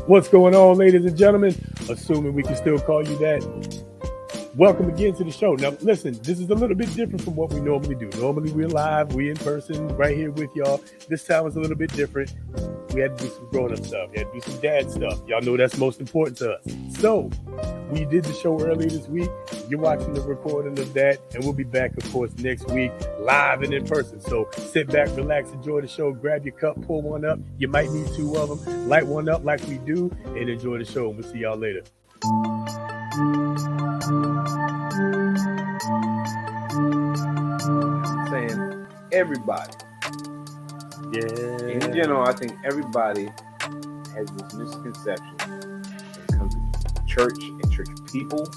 What's going on, ladies and gentlemen? Assuming we can still call you that. Welcome again to the show. Now, listen, this is a little bit different from what we normally do. Normally, we're live, we're in person, right here with y'all. This time is a little bit different. We had to do some grown-up stuff. We had to do some dad stuff. Y'all know that's most important to us. So, we did the show earlier this week. You're watching the recording of that, and we'll be back, of course, next week, live and in person. So, sit back, relax, enjoy the show, grab your cup, pour one up. You might need two of them. Light one up like we do, and enjoy the show. We'll see y'all later. Saying everybody. Yeah. In general, I think everybody has this misconception when it comes to church and church people,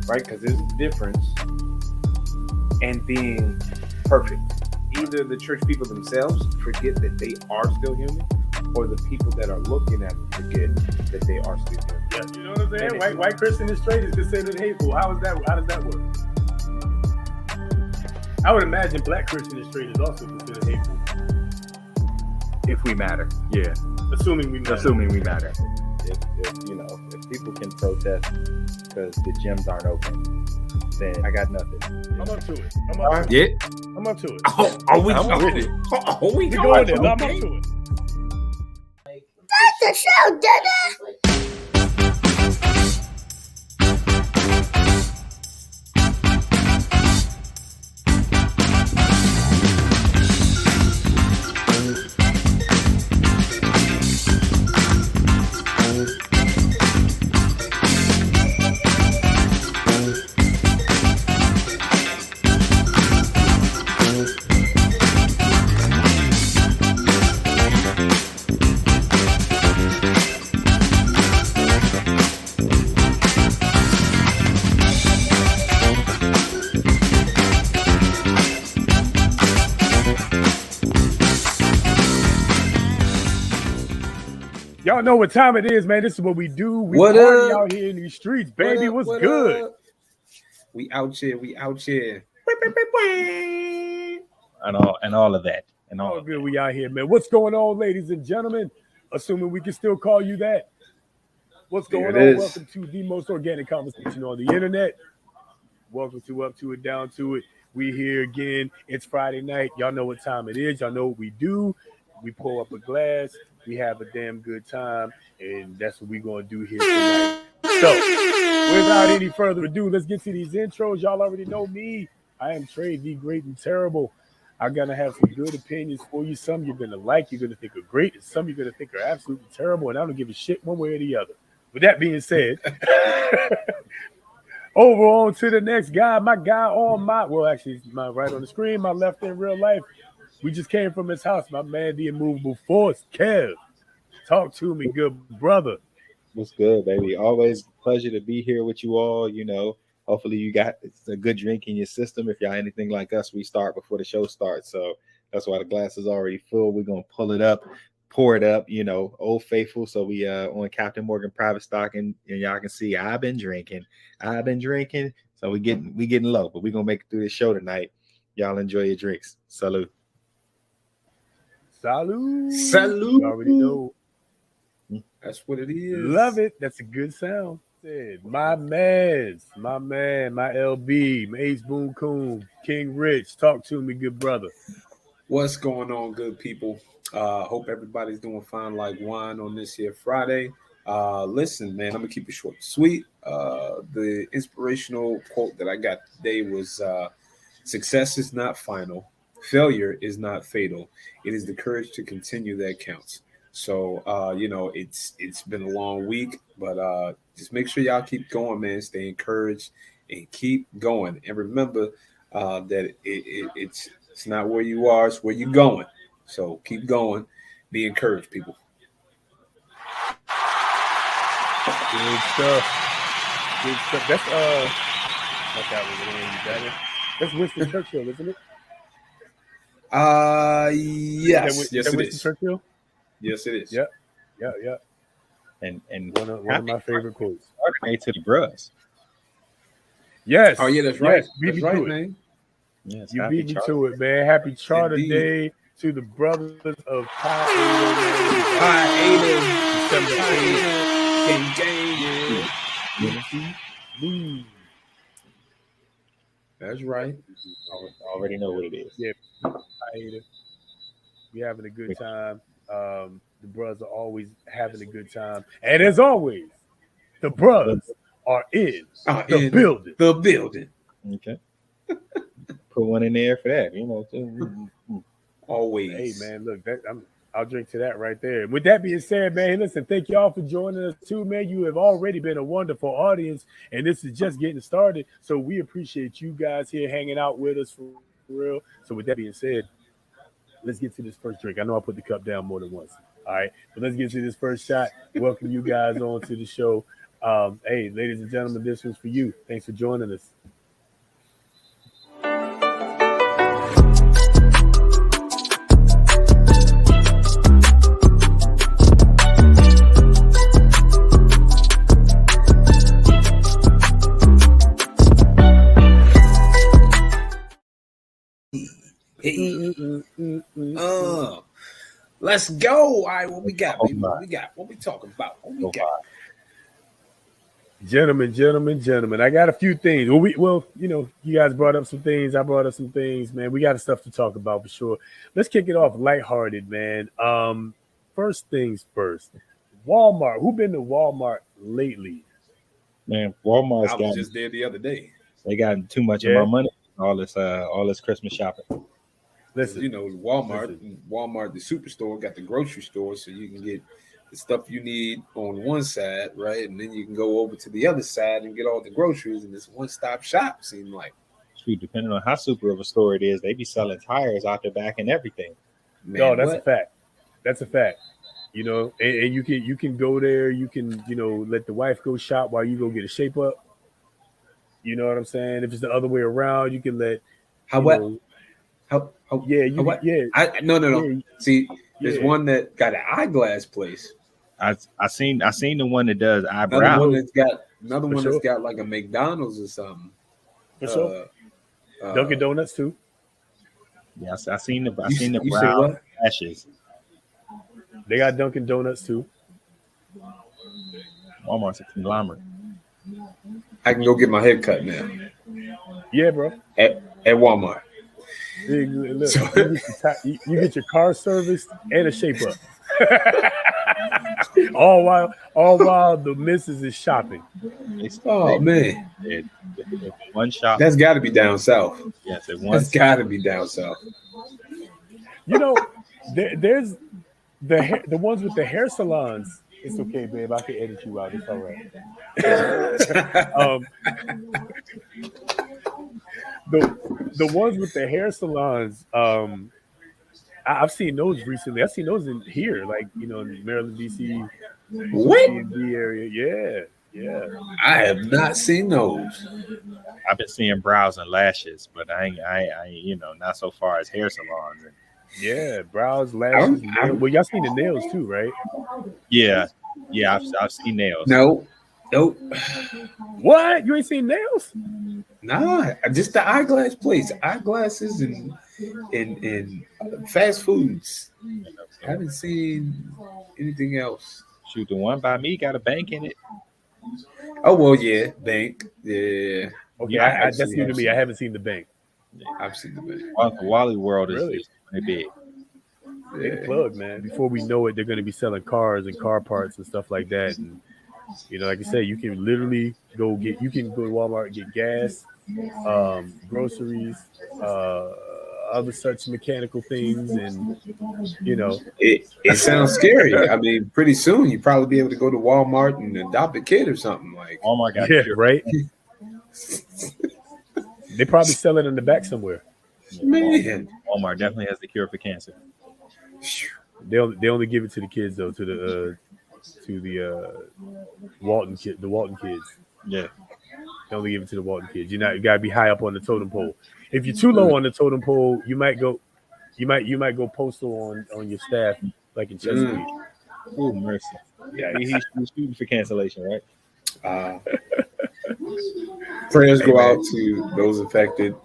right? Because there's a difference in being perfect. Either the church people themselves forget that they are still human, or the people that are looking at them forget that they are still human. Yeah, you know what I'm saying? White Christian and straight is considered hateful. How does that work? I would imagine black Christian and straight is also considered hateful. If we matter, yeah. Assuming we matter. If people can protest because the gyms aren't open, then I got nothing. I'm up to it. I'm up to it. Are we going there? I'm up to it. That's the show, Dada! Y'all know what time it is, man. This is what we do. We What party up? out here in these streets, baby. What's What good? up? We out here. And all of that. And all All of good. that. We out here, man. What's going on, ladies and gentlemen? Assuming we can still call you that. What's going There it on? is. Welcome to the most organic conversation on the internet. Welcome to Up to It, Down to It. We here again. It's Friday night. Y'all know what time it is. Y'all know what we do. We pull up a glass. We have a damn good time, and that's what we're going to do here tonight. So, without any further ado, let's get to these intros. Y'all already know me. I am Trey, the great and terrible. I'm going to have some good opinions for you. Some you're going to like, you're going to think are great, and some you're going to think are absolutely terrible, and I don't give a shit one way or the other. With that being said, over on to the next guy. My guy on my, well, actually, my right on the screen, my left in real life. We just came from his house, my man, the immovable force, Kev. Talk to me, good brother. What's good, baby? Always a pleasure to be here with you all. You know, hopefully you got a good drink in your system. If y'all anything like us, we start before the show starts. So that's why the glass is already full. We're going to pull it up, pour it up, Old Faithful. So we on Captain Morgan Private Stock, and y'all can see I've been drinking. So we getting low, but we're going to make it through the show tonight. Y'all enjoy your drinks. Salute. Salute. You already know. That's what it is. Love it. That's a good sound. My man, my LB, my Ace Boom Coon, King Rich. Talk to me, good brother. What's going on, good people? Hope everybody's doing fine like wine on this here Friday. Listen, man, I'm gonna keep it short and sweet. The inspirational quote that I got today was success is not final, failure is not fatal. It is the courage to continue that counts. So it's been a long week, but just make sure y'all keep going, man. Stay encouraged and keep going. And remember that it's not where you are, it's where you're going. So keep going. Be encouraged, people. Good stuff. That's that's Winston Churchill, isn't it? Yes, yes, it Winston is. Churchill? Yes, it is. Yeah. And One of my favorite quotes. made to the bros. Yes. Oh yeah, that's right. Yes, beat That's me right, to it. man. Yes, You happy beat me Charter. to it, man. Happy Charter Indeed. Day to the brothers of Pi December 8th. Gang. That's right. I already know what it is. Yeah, we having a good time. The brothers are always having a good time, and as always, the brothers are in the building. The building. Okay. Put one in there for that, you know. Always. Hey man, look, I'll drink to that right there. With that being said, man, listen, thank y'all for joining us too, man. You have already been a wonderful audience, and this is just getting started. So we appreciate you guys here hanging out with us for real. So with that being said, let's get to this first drink. I know I put the cup down more than once. All right, but let's get to this first shot. Welcome you guys on to the show. Hey, ladies and gentlemen, this one's for you. Thanks for joining us. Let's go. All right, what we got, baby? What we got? What we talking about? What we got? Gentlemen. I got a few things. Well, you know, you guys brought up some things. I brought up some things, man. We got stuff to talk about for sure. Let's kick it off lighthearted, man. First things first. Walmart. Who been to Walmart lately? Man, Walmart's I was just there the other day. They got too much of my money. All this Christmas shopping. Listen, you know, Walmart, the superstore, got the grocery store, so you can get the stuff you need on one side, right? And then you can go over to the other side and get all the groceries in this one-stop shop, seems like. Shoot, depending on how super of a store it is, they be selling tires out the back and everything. Man, no, that's a fact. That's a fact. You know, and you can go there, you can, you know, let the wife go shop while you go get a shape up. You know what I'm saying? If it's the other way around, you can let No. See, there's one that got an eyeglass place. I seen the one that does eyebrows. Another one that's got like a McDonald's or something. For sure. Dunkin' Donuts too. Yeah, I seen the brown ashes. They got Dunkin' Donuts too. Walmart's a conglomerate. I can go get my hair cut now. Yeah, bro. At Walmart. Look, you get your car serviced and a shape up. all while the missus is shopping. Oh man, one shop. That's got to be down south. Yes, that's got to be down south. You know, there's the ones with the hair salons. It's okay, babe. I can edit you out. It's all right. The ones with the hair salons, I've seen those recently. I've seen those in here, like, you know, in Maryland, DC, D area. Yeah. I have not seen those. I've been seeing brows and lashes, but I you know, not so far as hair salons. Yeah, brows, lashes. Well, y'all seen the nails too, right? Yeah, I've seen nails. Nope. What? You ain't seen nails? Nah, just the eyeglass place, eyeglasses and fast foods. I haven't seen anything else. Shoot, the one by me got a bank in it. Oh well, yeah, bank. Yeah. Okay, that's new to me. I haven't seen the bank. I've seen the bank. Wally World is really big. Big plug, man. Before we know it, they're going to be selling cars and car parts and stuff like that. And you know, like I said, you can literally go to Walmart and get gas, groceries, other such mechanical things, and you know, it sounds scary. I mean, pretty soon you'll probably be able to go to Walmart and adopt a kid or something like. Walmart got right. They probably sell it in the back somewhere. Man, Walmart definitely has the cure for cancer. They only give it to the kids though, to the Walton kids. Yeah, they only give it to the Walton kids. You gotta be high up on the totem pole. If you're too low on the totem pole, you might go postal on your staff, like in Chesapeake. Oh mercy! Yeah, he's shooting for cancellation, right? Prayers go out to those affected.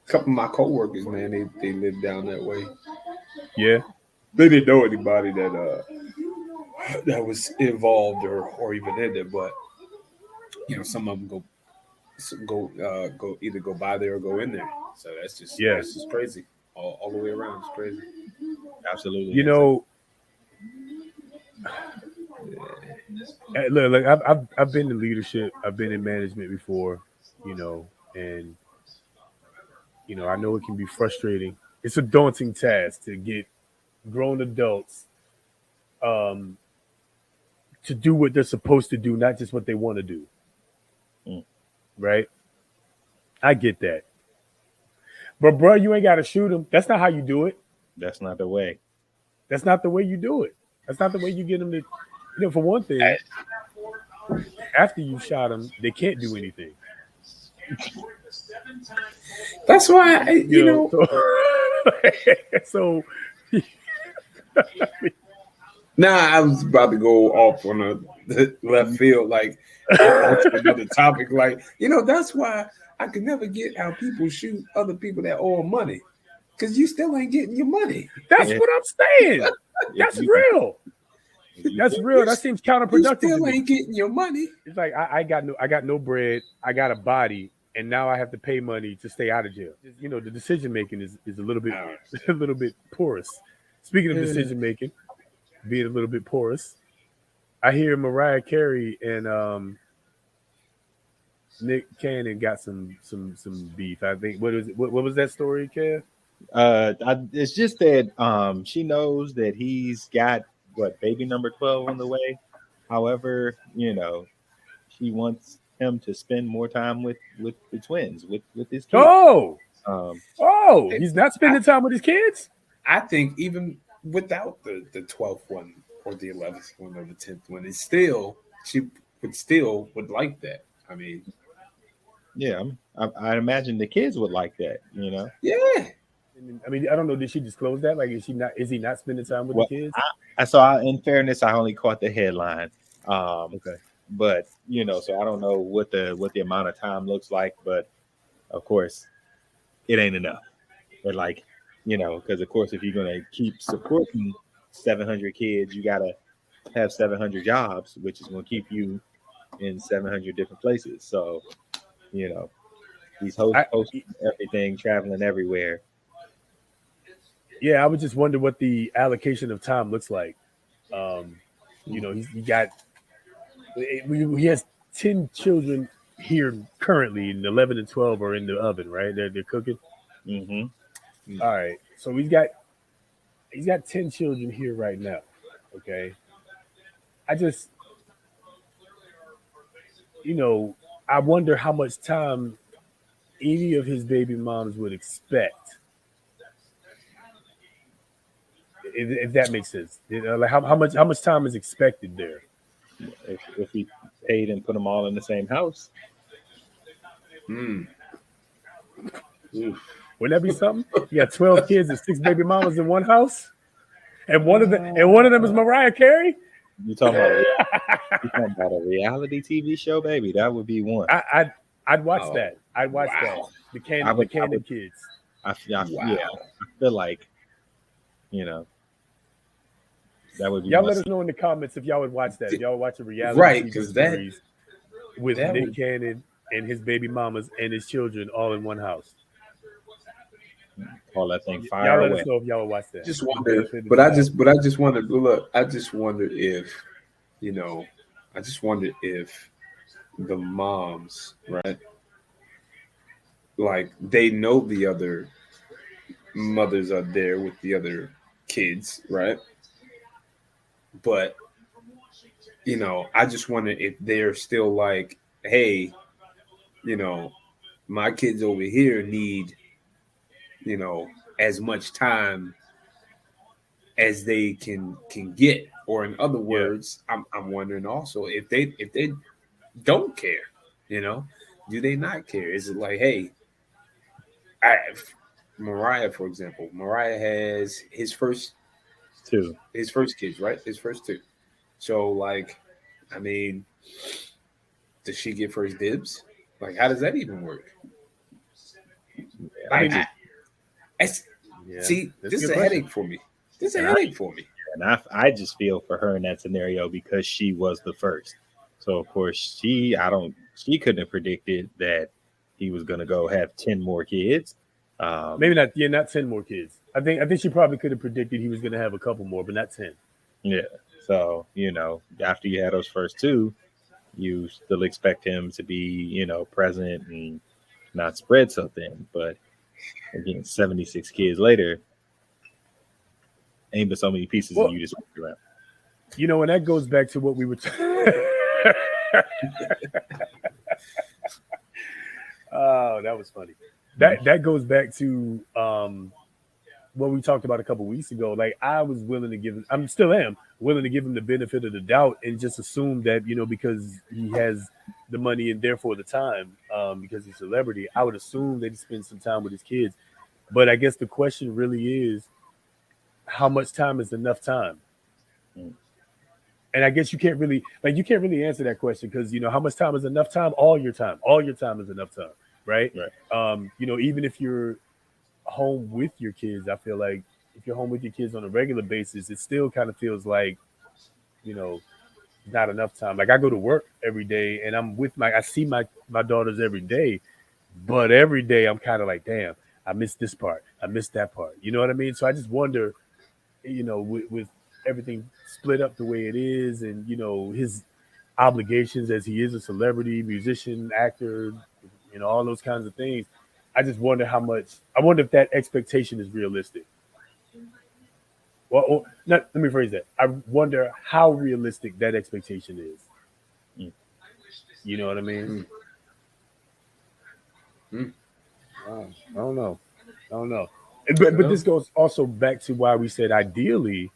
couple of my coworkers, man, they live down that way. Yeah. They didn't know anybody that was involved or even in it, but some of them go either go by there or go in there. So Yeah. that's just crazy. All the way around, it's crazy. Absolutely. You know, look, I've been in leadership, I've been in management before, and I know it can be frustrating. It's a daunting task to get grown adults um, to do what they're supposed to do, not just what they want to do. Mm. Right? I get that. But bro, you ain't got to shoot them. That's not how you do it. That's not the way. That's not the way you do it. That's not the way you get them to. For one thing, after you shot them, they can't do anything. That's why you know. So Nah, I was about to go off on the left field, like another topic. Like, that's why I could never get how people shoot other people that owe them money, because you still ain't getting your money. That's what I'm saying. That's real. That's real. That seems counterproductive. You still ain't getting your money. It's like I got no bread. I got a body, and now I have to pay money to stay out of jail. The decision making is a little bit porous. Speaking of decision making, being a little bit porous, I hear Mariah Carey and Nick Cannon got some beef. I think what was that story, Kev? It's just that she knows that he's got baby number 12 on the way. However, she wants him to spend more time with the twins, with his kids. He's not spending time with his kids. I think even without the 12th one or the 11th one or the 10th one, she would like that. I mean, yeah, I imagine the kids would like that. Yeah. I mean, I don't know. Did she disclose that? Like, is he not spending time with the kids? In fairness, I only caught the headline. Okay. But so I don't know what the amount of time looks like. But of course, it ain't enough. But because of course, if you're gonna keep supporting 700 kids, you gotta have 700 jobs, which is gonna keep you in 700 different places. So, these hosting everything, traveling everywhere. Yeah, I would just wonder what the allocation of time looks like. He has 10 children here currently, and 11 and 12 are in the oven, right? They're cooking. Mm-hmm. All right, so he's got 10 children here right now. Okay, I just I wonder how much time any of his baby moms would expect. If that makes sense, like how much time is expected there? If he paid and put them all in the same house, wouldn't that be something? You got 12 kids and 6 baby mamas in one house, and one of them is Mariah Carey. You talking about a reality TV show, baby? That would be one. I'd watch that. I'd watch that. The Cannon kids. I feel like that would be. Y'all let us know in the comments if y'all would watch that. If y'all would watch a reality TV series with Nick Cannon and his baby mamas and his children all in one house. Call that thing fire y'all away. Let us know if y'all would watch that. Just wonder, but I just wonder. Look, I just wonder if I just wonder if the moms, right? Like they know the other mothers are there with the other kids, right? But I just wonder if they're still like, hey, my kids over here need, as much time as they can get. Or in other words, I'm wondering also if they don't care, do they not care? Is it like, hey, Mariah, for example, Mariah has his first kids, right? His first 2. So, like, I mean, does she get first dibs? Like, how does that even work? I mean, See, this is a headache for me. This is a headache for me. And I just feel for her in that scenario because she was the first. So of course she couldn't have predicted that he was gonna go have 10 more kids. Maybe not. Yeah, not 10 more kids. I think she probably could have predicted he was gonna have a couple more, but not 10. Yeah. So after you had those first two, you still expect him to be present and not spread so thin. But again, 76 kids later, ain't but so many pieces of you just walk around. And that goes back to what we were oh, that was funny. That goes back to what we talked about a couple weeks ago. Like, I was willing to give him, I still am willing to give him the benefit of the doubt and just assume that, because he has the money and therefore the time, because he's a celebrity, I would assume that he spends some time with his kids. But I guess the question really is, how much time is enough time? And I guess you can't really answer that question because, how much time is enough time? All your time is enough time, right? Even if you're home with your kids, I feel like if you're home with your kids on a regular basis, it still kind of feels like, not enough time. Like, I go to work every day and I see my daughters every day, but every day I'm kind of like, damn, I missed this part. I missed that part. You know what I mean? So I just wonder, with everything split up the way it is and, his obligations as he is a celebrity, musician, actor, all those kinds of things. I just wonder if that expectation is realistic. Well, let me phrase that. I wonder how realistic that expectation is. You know what I mean? I don't know. But this goes also back to why we said ideally,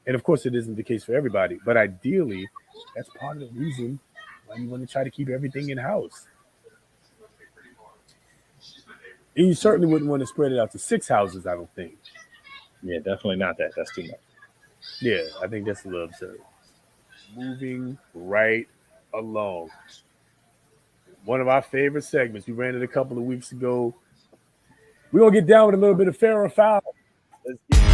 and of course it isn't the case for everybody, but ideally, that's part of the reason why you want to try to keep everything in-house. And you certainly wouldn't want to spread it out to 6 houses, I don't think. Yeah, definitely not that. That's too much. Yeah, I think that's a little absurd. Moving right along. One of our favorite segments. We ran it a couple of weeks ago. We're going to get down with a little bit of fair or foul. Let's get it.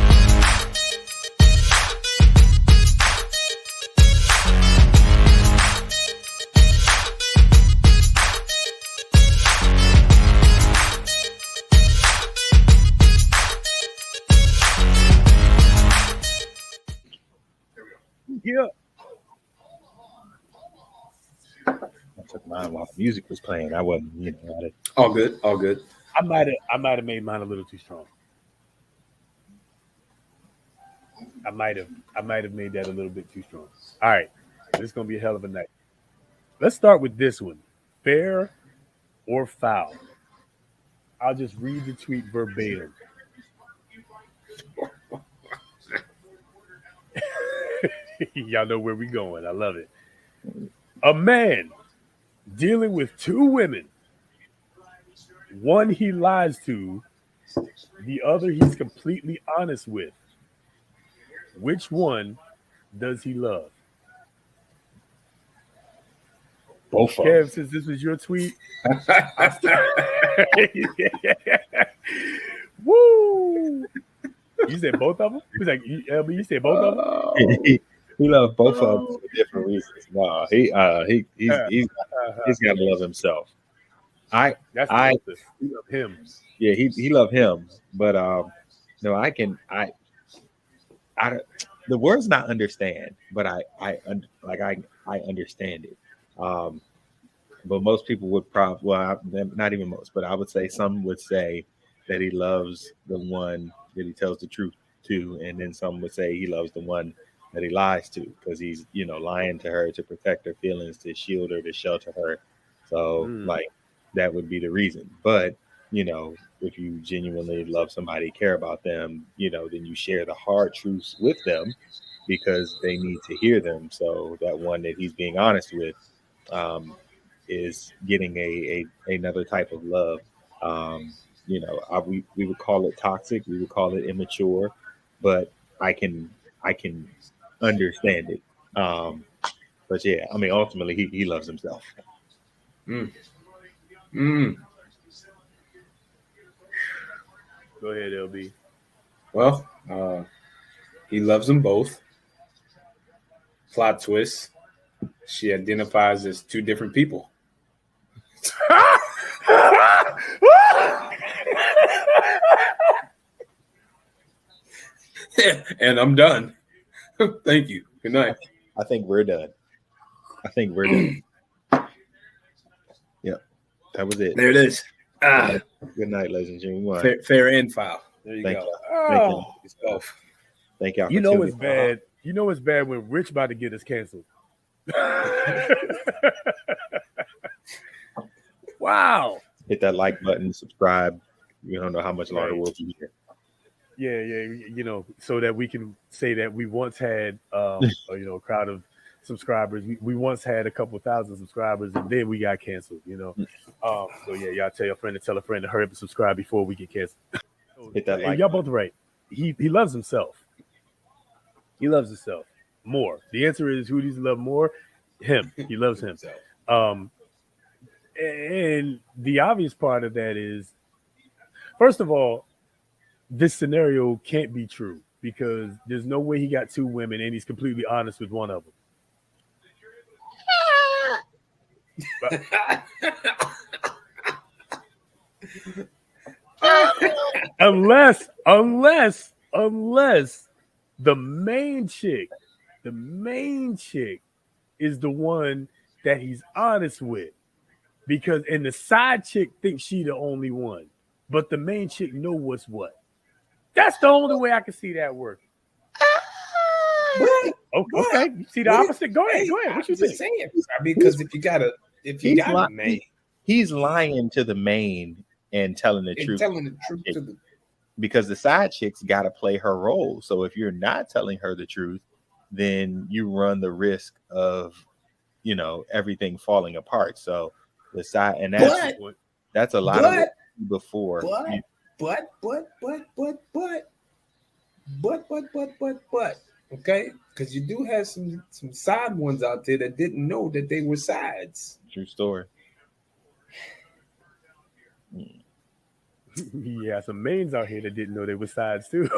Yeah. I took mine while the music was playing. I wasn't, All good. I might have made mine a little too strong. I might have made that a little bit too strong. All right. This is gonna be a hell of a night. Let's start with this one. Fair or foul? I'll just read the tweet verbatim. Y'all know where we're going. I love it. A man dealing with 2 women. One he lies to, the other he's completely honest with. Which one does he love? Both of them. Kev, since this was your tweet. Woo! You said both of them? He's like, LB, you said both of them? He loves both of them for different reasons. No, he's got to love himself. He love him. Yeah, he love him, but the words not understand, but I understand it. But most people would not even most, but I would say some would say that he loves the one that he tells the truth to, and then some would say he loves the one that he lies to because he's lying to her to protect her feelings, to shield her, to shelter her. So that would be the reason. But if you genuinely love somebody, care about them, then you share the hard truths with them because they need to hear them. So that one that he's being honest with is getting another type of love. We would call it toxic, we would call it immature, but I can understand it. But yeah, I mean, ultimately he loves himself. Go ahead, LB. Well, he loves them both. Plot twist: she identifies as two different people. And I'm done. Thank you. Good night. I think we're done. Yep, that was it. There it is. Good night, ladies and gentlemen. Fair end file. There you Thank go. you. It's both. Thank y'all. You for know tuning it's in. bad. You know it's bad when Rich about to get us canceled. Wow. Hit that like button, subscribe. You don't know how much longer Right. we'll be here. Yeah, you know, so that we can say that we once had, a crowd of subscribers. We once had a couple thousand subscribers, and then we got canceled. You know, so yeah, y'all tell a friend to hurry up and subscribe before we get canceled. Hit that And like y'all both right. He loves himself. He loves himself more. The answer is who does he love more? Him. He loves him. And the obvious part of that is, first of all, this scenario can't be true because there's no way he got two women and he's completely honest with one of them. unless the main chick is the one that he's honest with, because and the side chick thinks she the only one, but the main chick know what's what. That's the only way I can see that working. Okay, you see the opposite. Go ahead. What you think? Saying, I mean, because if you got a main, he's lying to the main and telling the truth. Telling the truth to the, because the side chick's got to play her role. So if you're not telling her the truth, then you run the risk of, everything falling apart. So the side, and that's a lot of before. But. Okay, because you do have some side ones out there that didn't know that they were sides. True story. Yeah, some mains out here that didn't know they were sides too.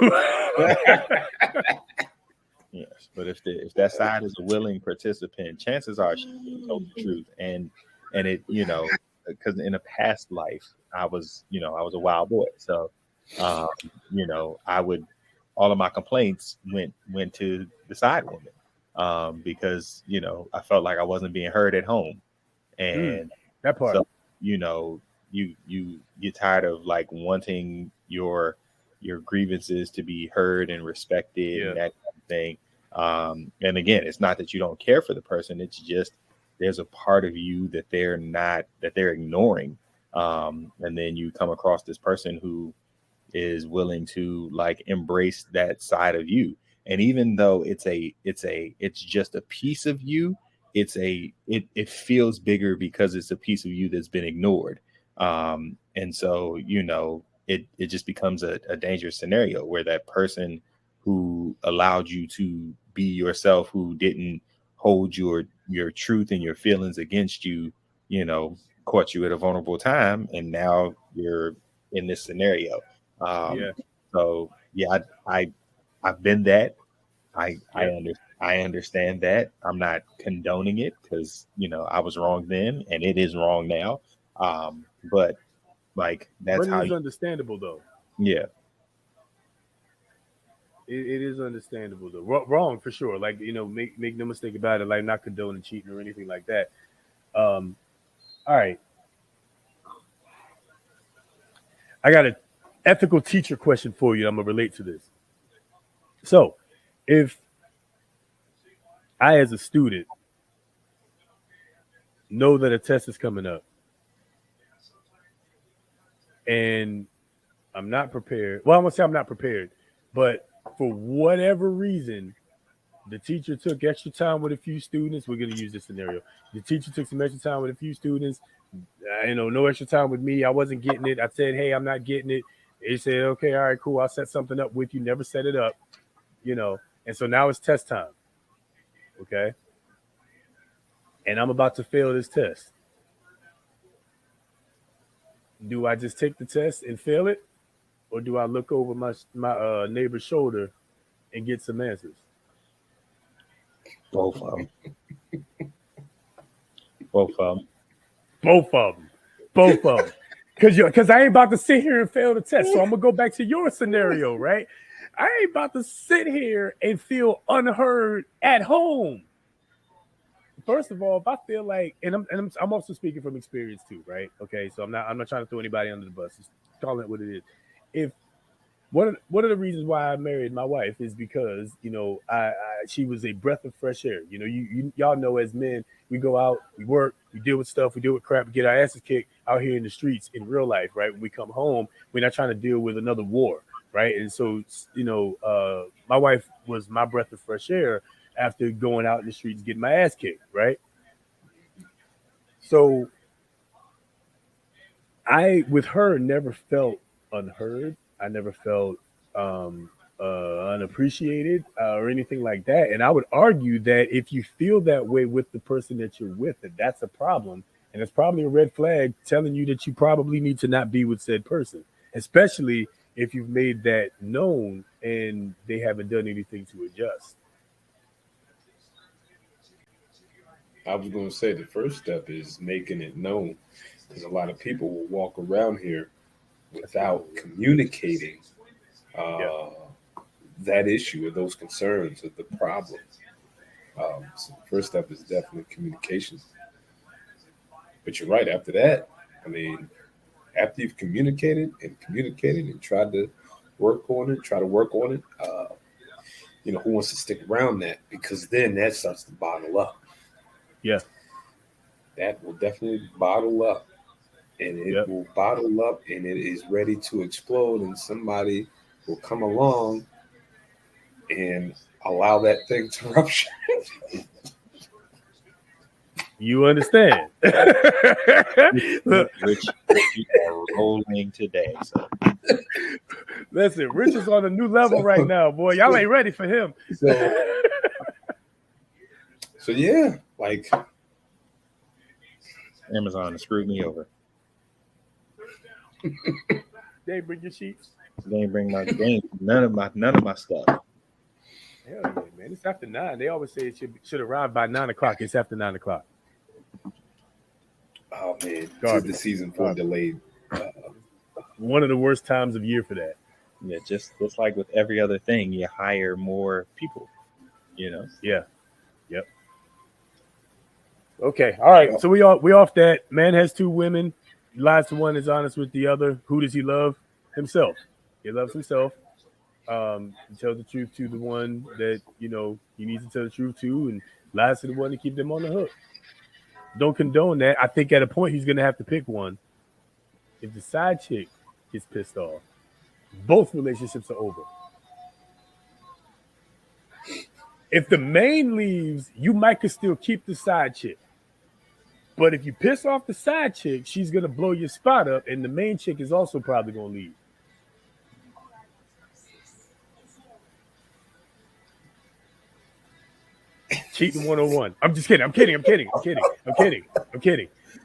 Yes, but if that side is a willing participant, chances are she told the truth, and it, because in a past life I was a wild boy, so I would. All of my complaints went to the side woman because I felt like I wasn't being heard at home, and that part. So, you get tired of like wanting your grievances to be heard and respected and that kind of thing. And again, it's not that you don't care for the person; it's just there's a part of you that they're ignoring, and then you come across this person who is willing to like embrace that side of you, and even though it's just a piece of you, it feels bigger because it's a piece of you that's been ignored, and so it just becomes a dangerous scenario where that person who allowed you to be yourself, who didn't hold your truth and your feelings against you, caught you at a vulnerable time, and now you're in this scenario. So yeah, I've been that. I understand that. I'm not condoning it because I was wrong then and it is wrong now. But like that's how it's understandable though. Yeah. It is understandable though. Wrong for sure. Like make no mistake about it. Like not condoning cheating or anything like that. All right. I got a ethical teacher question for you. I'm gonna relate to this. So, if I, as a student, know that a test is coming up, and I'm not prepared. Well, I'm gonna say I'm not prepared, but for whatever reason, the teacher took extra time with a few students. We're gonna use this scenario. The teacher took some extra time with a few students. No extra time with me. I wasn't getting it. I said, "Hey, I'm not getting it." They said, "Okay, all right, cool. I'll set something up with you." Never set it up, And so now it's test time. Okay. And I'm about to fail this test. Do I just take the test and fail it? or do I look over my neighbor's shoulder and get some answers? Both of them. Both of them. Both of them. Both of them. Because I ain't about to sit here and fail the test. So I'm gonna go back to your scenario, right? I ain't about to sit here and feel unheard at home. First of all, if I feel like, and I'm also speaking from experience too, right? Okay, so I'm not trying to throw anybody under the bus. Just calling it what it is. If one of the reasons why I married my wife is because she was a breath of fresh air. Y'all know as men we go out, we work, we deal with stuff, we deal with crap, we get our asses kicked out here in the streets in real life, right? When we come home, we're not trying to deal with another war, right? And so my wife was my breath of fresh air after going out in the streets getting my ass kicked, right? So I with her never felt unheard. I never felt unappreciated or anything like that. And I would argue that if you feel that way with the person that you're with, that's a problem. And it's probably a red flag telling you that you probably need to not be with said person, especially if you've made that known and they haven't done anything to adjust. I was going to say the first step is making it known because a lot of people will walk around here without communicating that issue or those concerns or the problem. So the first step is definitely communication. But you're right. After that, I mean, after you've communicated and tried to work on it, who wants to stick around that? Because then that starts to bottle up. Yeah. That will definitely bottle up. And it will bottle up and it is ready to explode. And somebody will come along and allow that thing to rupture. You understand? Rich, you are rolling today. So. Listen, Rich is on a new level right now, boy. Y'all ain't ready for him. So yeah, like Amazon has screwed me over. They ain't bring your sheets. They ain't bring none of my stuff. Hell yeah, man! It's after 9. They always say it should arrive by 9 o'clock. It's after 9 o'clock. Oh man, this is the season 4 delayed. One of the worst times of year for that. Yeah, just like with every other thing, you hire more people. Yeah. Yep. Okay. All right. So we off that. Man has 2 women. He lies to one, is honest with the other. Who does he love? Himself. He loves himself. He tells the truth to the one that he needs to tell the truth to, and lies to the one to keep them on the hook. Don't condone that. I think at a point he's gonna have to pick one. If the side chick gets pissed off, both relationships are over. If the main leaves, you might could still keep the side chick. But if you piss off the side chick, she's gonna blow your spot up, and the main chick is also probably gonna leave. Cheating 101. I'm just kidding. I'm kidding.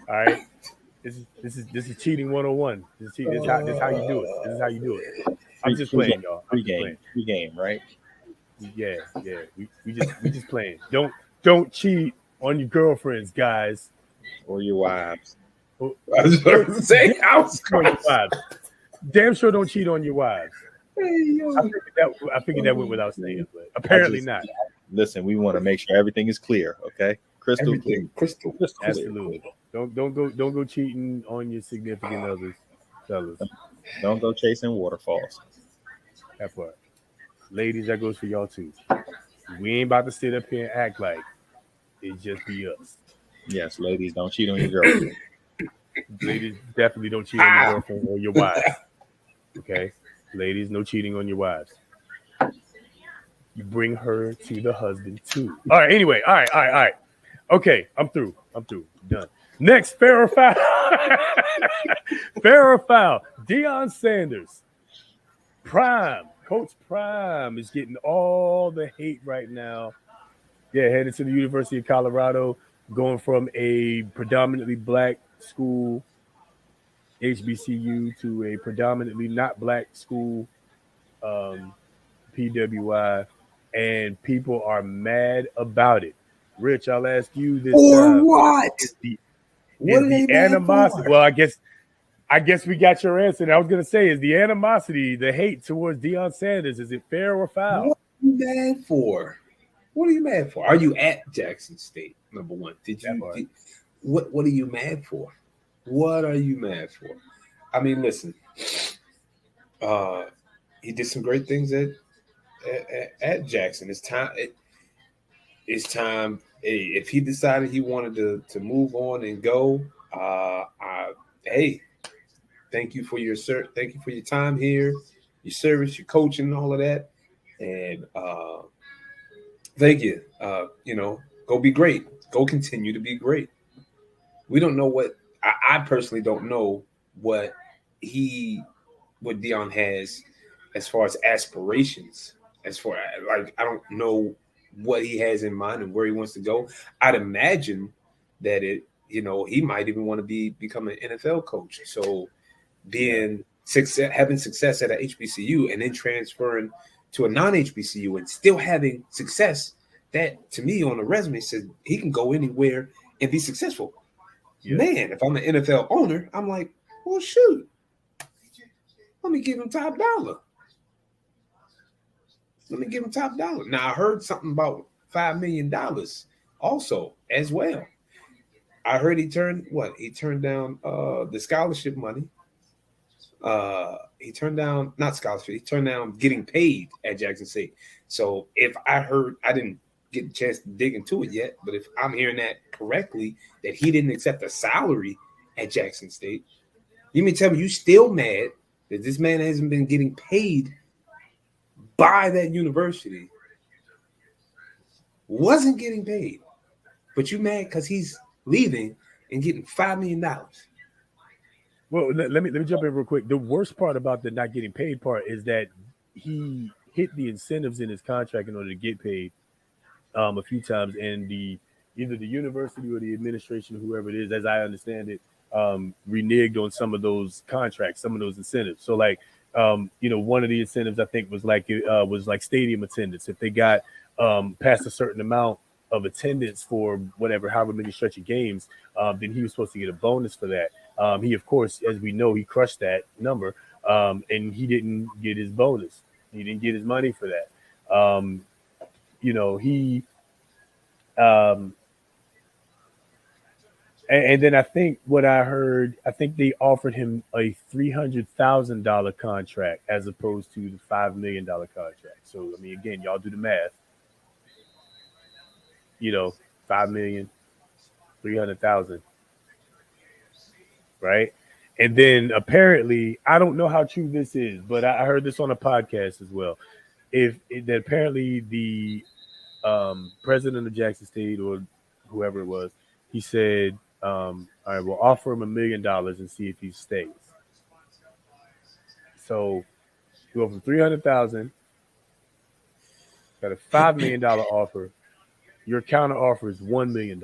All right. This is cheating 101. This is how you do it. I'm just playing, y'all. Pre-game, right? Yeah. We just playing. Don't cheat on your girlfriends, guys. Or your wives. I was going to say, damn sure don't cheat on your wives. I figured that went without saying, but apparently not. Listen, we want to make sure everything is clear, okay? Crystal clear. Absolutely. Don't go cheating on your significant others, fellas. Don't go chasing waterfalls. That part. Ladies, that goes for y'all too. We ain't about to sit up here and act like it just be us. Yes, ladies, don't cheat on your girlfriend. Ladies, definitely don't cheat on your girlfriend or your wives. Okay? Ladies, no cheating on your wives. You bring her to the husband too. All right, anyway. All right. Okay, I'm through. Done. Next, fair or foul. Fair or foul. Deion Sanders. Prime. Coach Prime is getting all the hate right now. Yeah, headed to the University of Colorado, going from a predominantly black school HBCU to a predominantly not black school, um, PWI, and people are mad about it. Rich, I'll ask you this Or time: what? is the What is are the they mad animosity? for? Well, I guess we got your answer. And I was gonna say, is the animosity, the hate towards Deion Sanders, is it fair or foul? What are you mad for? What are you mad for? Are you at Jackson State? Number one, That part. What are you mad for? What are you mad for? I mean, listen. Uh, he did some great things at Jackson. It's time. If he decided he wanted to move on and go, hey, thank you for thank you for your time here, your service, your coaching, and all of that, and thank you. Go be great. Go continue to be great. We don't know what I personally don't know what he what Dion has as far as aspirations. As far like I don't know what he has in mind and where he wants to go. I'd imagine that he might even want to become an NFL coach. So having success at a HBCU and then transferring to a non-HBCU and still having success, that to me on the resume says he can go anywhere and be successful. Yeah. Man, if I'm an NFL owner, I'm like, well, shoot, let me give him top dollar. Now I heard something about $5 million also as well. I heard he turned down the scholarship money. He turned down not scholarship, he turned down getting paid at Jackson State. So if I didn't get a chance to dig into it yet, but if I'm hearing that correctly, that he didn't accept a salary at Jackson State, you mean tell me you still mad that this man hasn't been getting paid by that university, wasn't getting paid, but you mad because he's leaving and getting $5 million? Well, let me jump in real quick. The worst part about the not getting paid part is that he hit the incentives in his contract in order to get paid a few times, and either the university or the administration, whoever it is, as I understand it, reneged on some of those contracts, some of those incentives. So, like, one of the incentives I think was like stadium attendance. If they got past a certain amount of attendance for however many stretch of games, then he was supposed to get a bonus for that. He, of course, as we know, he crushed that number, and he didn't get his bonus. He didn't get his money for that. He and then I think what I heard, I think they offered him a $300,000 contract as opposed to the $5 million contract. So I mean, again, y'all do the math. 5 million, 300,000, right? And then apparently, I don't know how true this is, but I heard this on a podcast as well. That apparently the president of Jackson State or whoever it was, he said, all right, we'll offer him $1 million and see if he stays. So he go from 300,000, got a $5 million offer. Your counter offer is $1 million.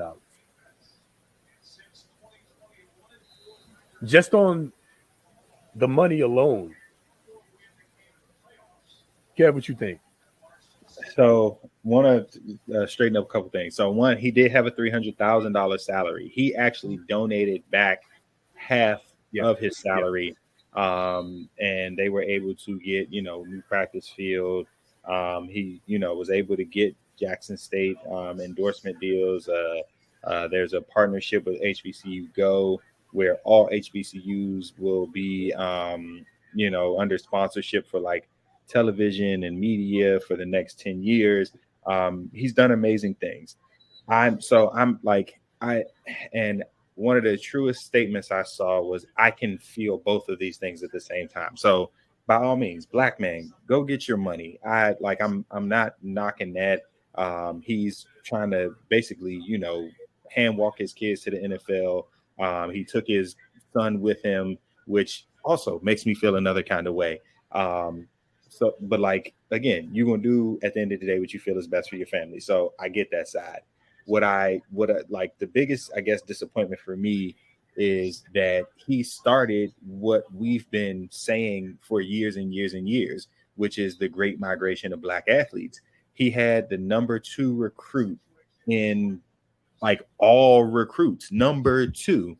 Just on the money alone. Kev, what you think? So, want to straighten up a couple things. So, one, he did have a $300,000 salary. He actually donated back half of his salary, and they were able to get new practice field. He was able to get Jackson State endorsement deals. There's a partnership with HBCU Go where all HBCUs will be under sponsorship for like television and media for the next 10 years. He's done amazing things. And one of the truest statements I saw was, I can feel both of these things at the same time. So by all means, black man, go get your money. I'm not knocking that. He's trying to basically, hand walk his kids to the NFL. He took his son with him, which also makes me feel another kind of way. But like, again, you're going to do at the end of the day what you feel is best for your family. So I get that side. What I like the biggest, I guess, disappointment for me is that he started what we've been saying for years and years and years, which is the great migration of Black athletes. He had the number 2 recruit in like all recruits, number 2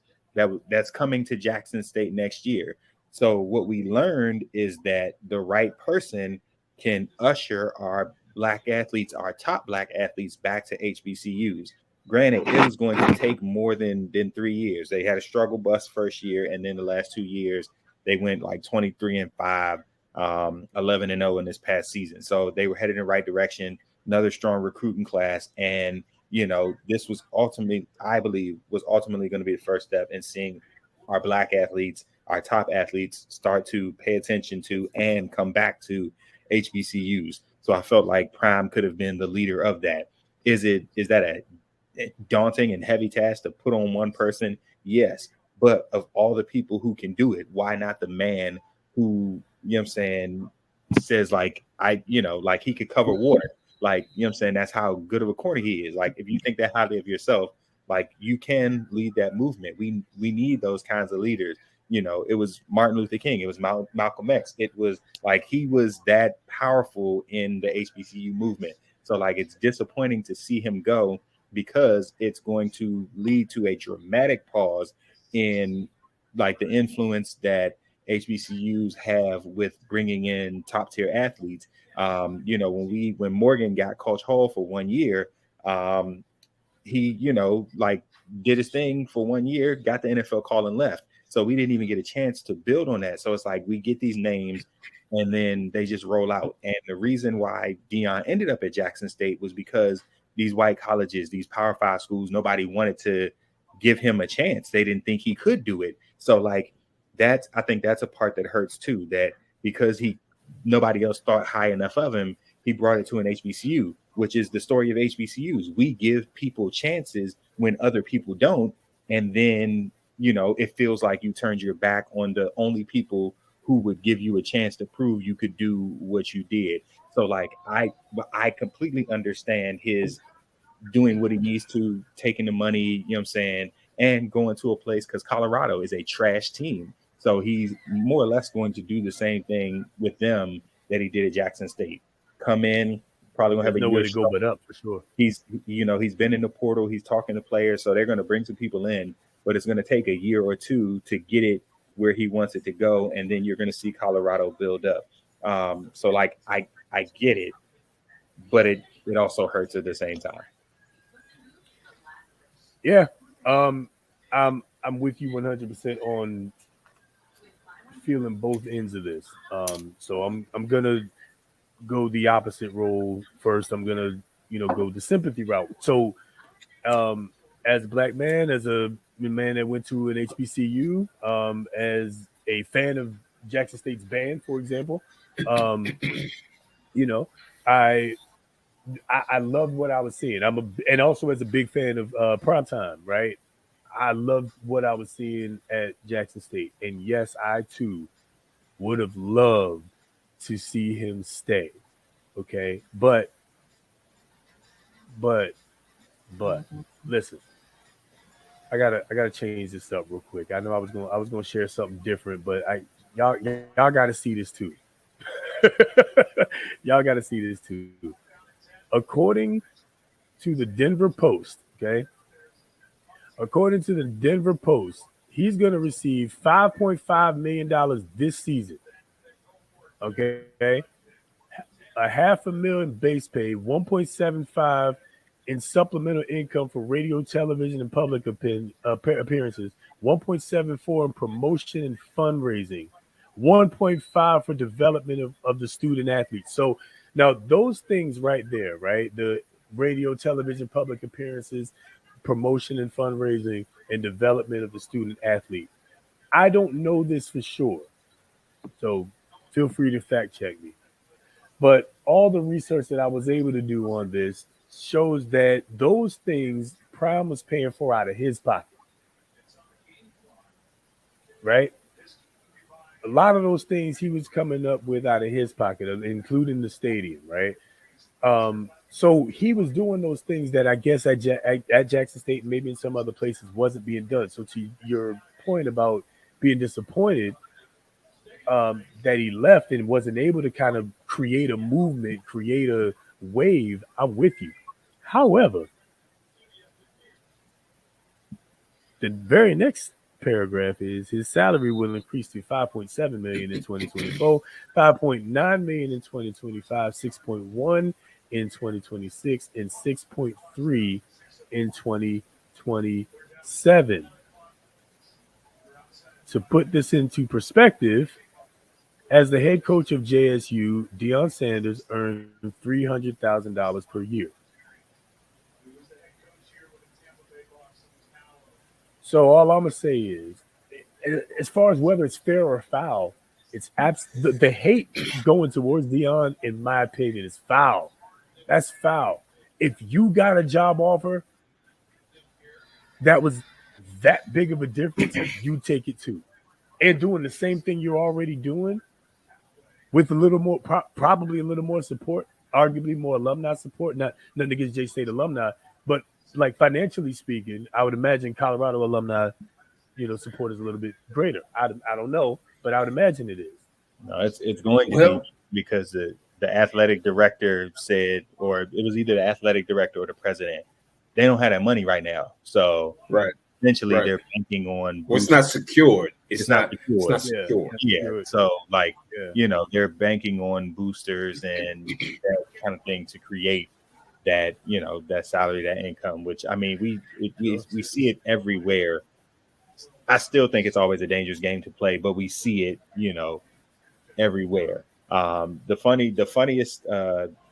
that's coming to Jackson State next year. So what we learned is that the right person can usher our Black athletes, our top Black athletes, back to HBCUs. Granted, it was going to take more than 3 years. They had a struggle bus first year, and then the last 2 years they went like 23-5, 11-0 in this past season. So they were headed in the right direction. Another strong recruiting class, and this was ultimately, I believe, was ultimately going to be the first step in seeing our Black athletes, our top athletes, start to pay attention to and come back to HBCUs. So I felt like Prime could have been the leader of that. Is that a daunting and heavy task to put on one person? Yes. But of all the people who can do it, why not the man who, says like, like he could cover water? Like, that's how good of a corner he is. Like, if you think that highly of yourself, like, you can lead that movement. We need those kinds of leaders. It was Martin Luther King. It was Malcolm X. It was like, he was that powerful in the HBCU movement. So like, it's disappointing to see him go, because it's going to lead to a dramatic pause in like the influence that HBCUs have with bringing in top tier athletes. When Morgan got Coach Hall for 1 year, he, like did his thing for 1 year, got the NFL call and left. So we didn't even get a chance to build on that. So it's like, we get these names and then they just roll out. And the reason why Deion ended up at Jackson State was because these white colleges, these Power 5 schools, nobody wanted to give him a chance. They didn't think he could do it. So like, I think that's a part that hurts too, that because nobody else thought high enough of him, he brought it to an HBCU, which is the story of HBCUs. We give people chances when other people don't. And then, it feels like you turned your back on the only people who would give you a chance to prove you could do what you did. So like, I completely understand his doing what he needs to, taking the money, and going to a place, because Colorado is a trash team. So he's more or less going to do the same thing with them that he did at Jackson State. Come in, probably gonna have a nowhere to go but up for sure. He's been in the portal, he's talking to players, so they're going to bring some people in, but it's going to take a year or two to get it where he wants it to go, and then you're going to see Colorado build up. So like, I get it, but it also hurts at the same time. Yeah, I'm with you 100% on feeling both ends of this. So I'm gonna go the opposite role first. I'm gonna go the sympathy route. So as a Black man, as a man that went to an HBCU, as a fan of Jackson State's band, for example, I loved what I was seeing. And also as a big fan of Primetime, right? I loved what I was seeing at Jackson State. And yes, I too would have loved to see him stay. Okay. But listen, I gotta change this up real quick. I know I was gonna share something different, but y'all gotta see this too. Y'all gotta see this too. According to the Denver Post, okay? According to the Denver Post, he's going to receive $5.5 million this season. Okay? $500,000 base pay, 1.75 in supplemental income for radio, television, and public appearances, 1.74 in promotion and fundraising, 1.5 for development of the student athletes. So now those things right there, right? The radio, television, public appearances, promotion and fundraising, and development of the student athlete. I don't know this for sure, so feel free to fact check me. But all the research that I was able to do on this shows that those things Prime was paying for out of his pocket, right? A lot of those things he was coming up with out of his pocket, including the stadium, right? So he was doing those things that I guess at Jackson State, maybe in some other places, wasn't being done. So to your point about being disappointed that he left and wasn't able to kind of create a movement, create a wave, I'm with you. However, the very next paragraph is his salary will increase to 5.7 million in 2024, 5.9 million in 2025, 6.1 in 2026, and 6.3 in 2027. To put this into perspective, as the head coach of JSU, Deion Sanders earned $300,000 per year. So all I'm gonna say is, as far as whether it's fair or foul, it's the hate going towards Deion, in my opinion, is foul. That's foul. If you got a job offer that was that big of a difference, you take it too. And doing the same thing you're already doing with a little more, probably a little more support, arguably more alumni support. Not nothing against J State alumni, but like financially speaking, I would imagine Colorado alumni, support is a little bit greater. I don't know, but I would imagine it is. No, it's going to be because the athletic director said, or it was either the athletic director or the president, they don't have that money right now. So eventually they're banking on. Well, it's not secured. It's not secured. It's not secured. Yeah. So they're banking on boosters and that kind of thing to create that, that salary, that income, which I mean, we see it everywhere. I still think it's always a dangerous game to play, but we see it, everywhere. The funniest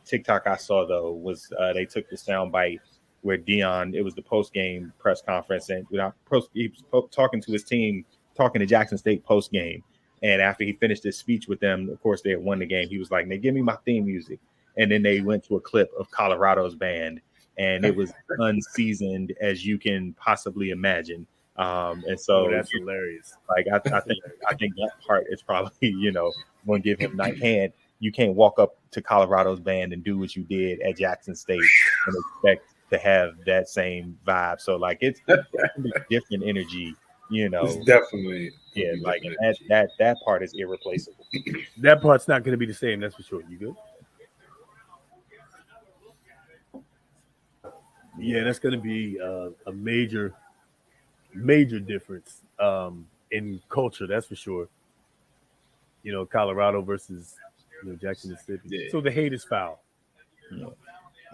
TikTok I saw though was they took the sound bite where Deion, it was the post game press conference, and he was talking to his team, talking to Jackson State post game. And after he finished his speech with them, of course they had won the game. He was like, "Now give me my theme music." And then they went to a clip of Colorado's band, and it was unseasoned as you can possibly imagine. And so that's hilarious. Like I think that part is probably going to give him night hand. You can't walk up to Colorado's band and do what you did at Jackson State and expect to have that same vibe. So like it's different energy, It's definitely like that part is irreplaceable. That part's not going to be the same. That's for sure. You good? Yeah, that's going to be a major difference in culture. That's for sure. Colorado versus Jackson, Mississippi. Yeah. So the hate is foul. Yeah.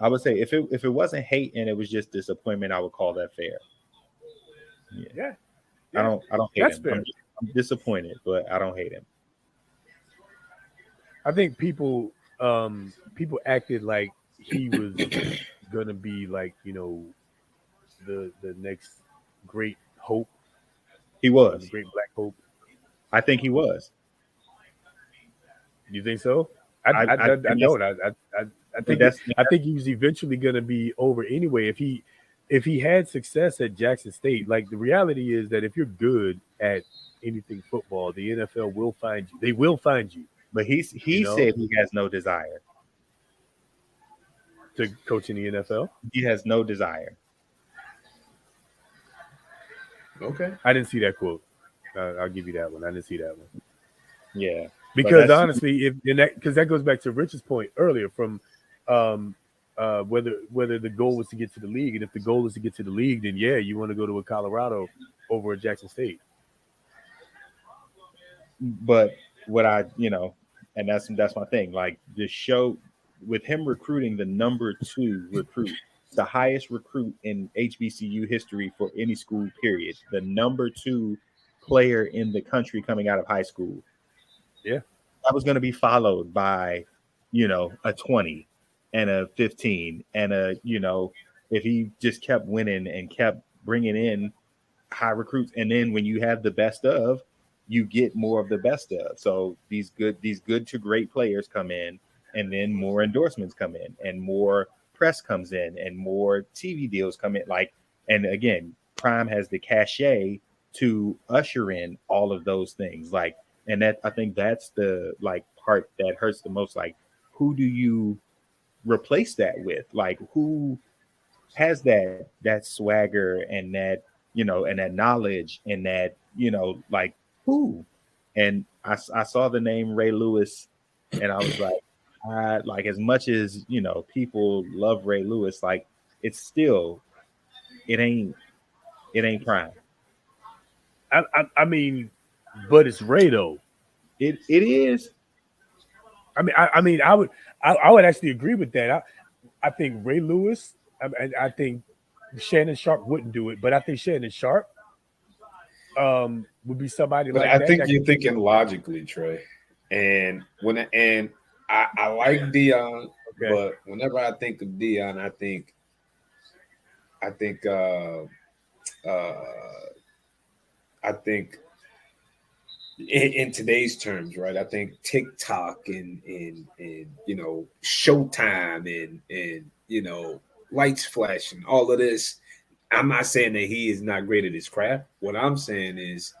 I would say if it wasn't hate and it was just disappointment, I would call that fair. Yeah. I don't hate That's him. Fair. I'm disappointed, but I don't hate him. I think people acted like he was gonna be like the next great hope. He was the great black hope. I think he was. You think so? I don't. I think he was eventually going to be over anyway. If he had success at Jackson State, like the reality is that if you're good at anything football, the NFL will find you. They will find you. But he said he has no desire to coach in the NFL. He has no desire. Okay, I didn't see that quote. I'll give you that one. I didn't see that one. Yeah. Because honestly, because that goes back to Rich's point earlier from whether the goal was to get to the league, and if the goal is to get to the league, then yeah, you want to go to a Colorado over a Jackson State. But what and that's my thing. Like the show with him recruiting the number 2 recruit, the highest recruit in HBCU history for any school, period. The number 2 player in the country coming out of high school. Yeah, that was going to be followed by, a 20 and a 15 and if he just kept winning and kept bringing in high recruits, and then when you have the best of, you get more of the best of. So these good to great players come in, and then more endorsements come in, and more press comes in, and more TV deals come in. Like, and again, Prime has the cachet to usher in all of those things. Like. And that I think that's the part that hurts the most. Like, who do you replace that with? Like, who has that swagger and that, and that knowledge and that, like, who? And I saw the name Ray Lewis, and I was like, like, as much as people love Ray Lewis, like, it's still, it ain't prime. I mean, but it's Ray though. It is. I mean, I would actually agree with that. I think Ray Lewis. I think Shannon Sharp wouldn't do it, but I think Shannon Sharp would be somebody But like I that. think you're thinking logically, Trey. And I like Deion, Okay. but whenever I think of Deion, I think in today's terms, right? I think TikTok and Showtime and lights flashing, all of this. I'm not saying that he is not great at his craft. What I'm saying is,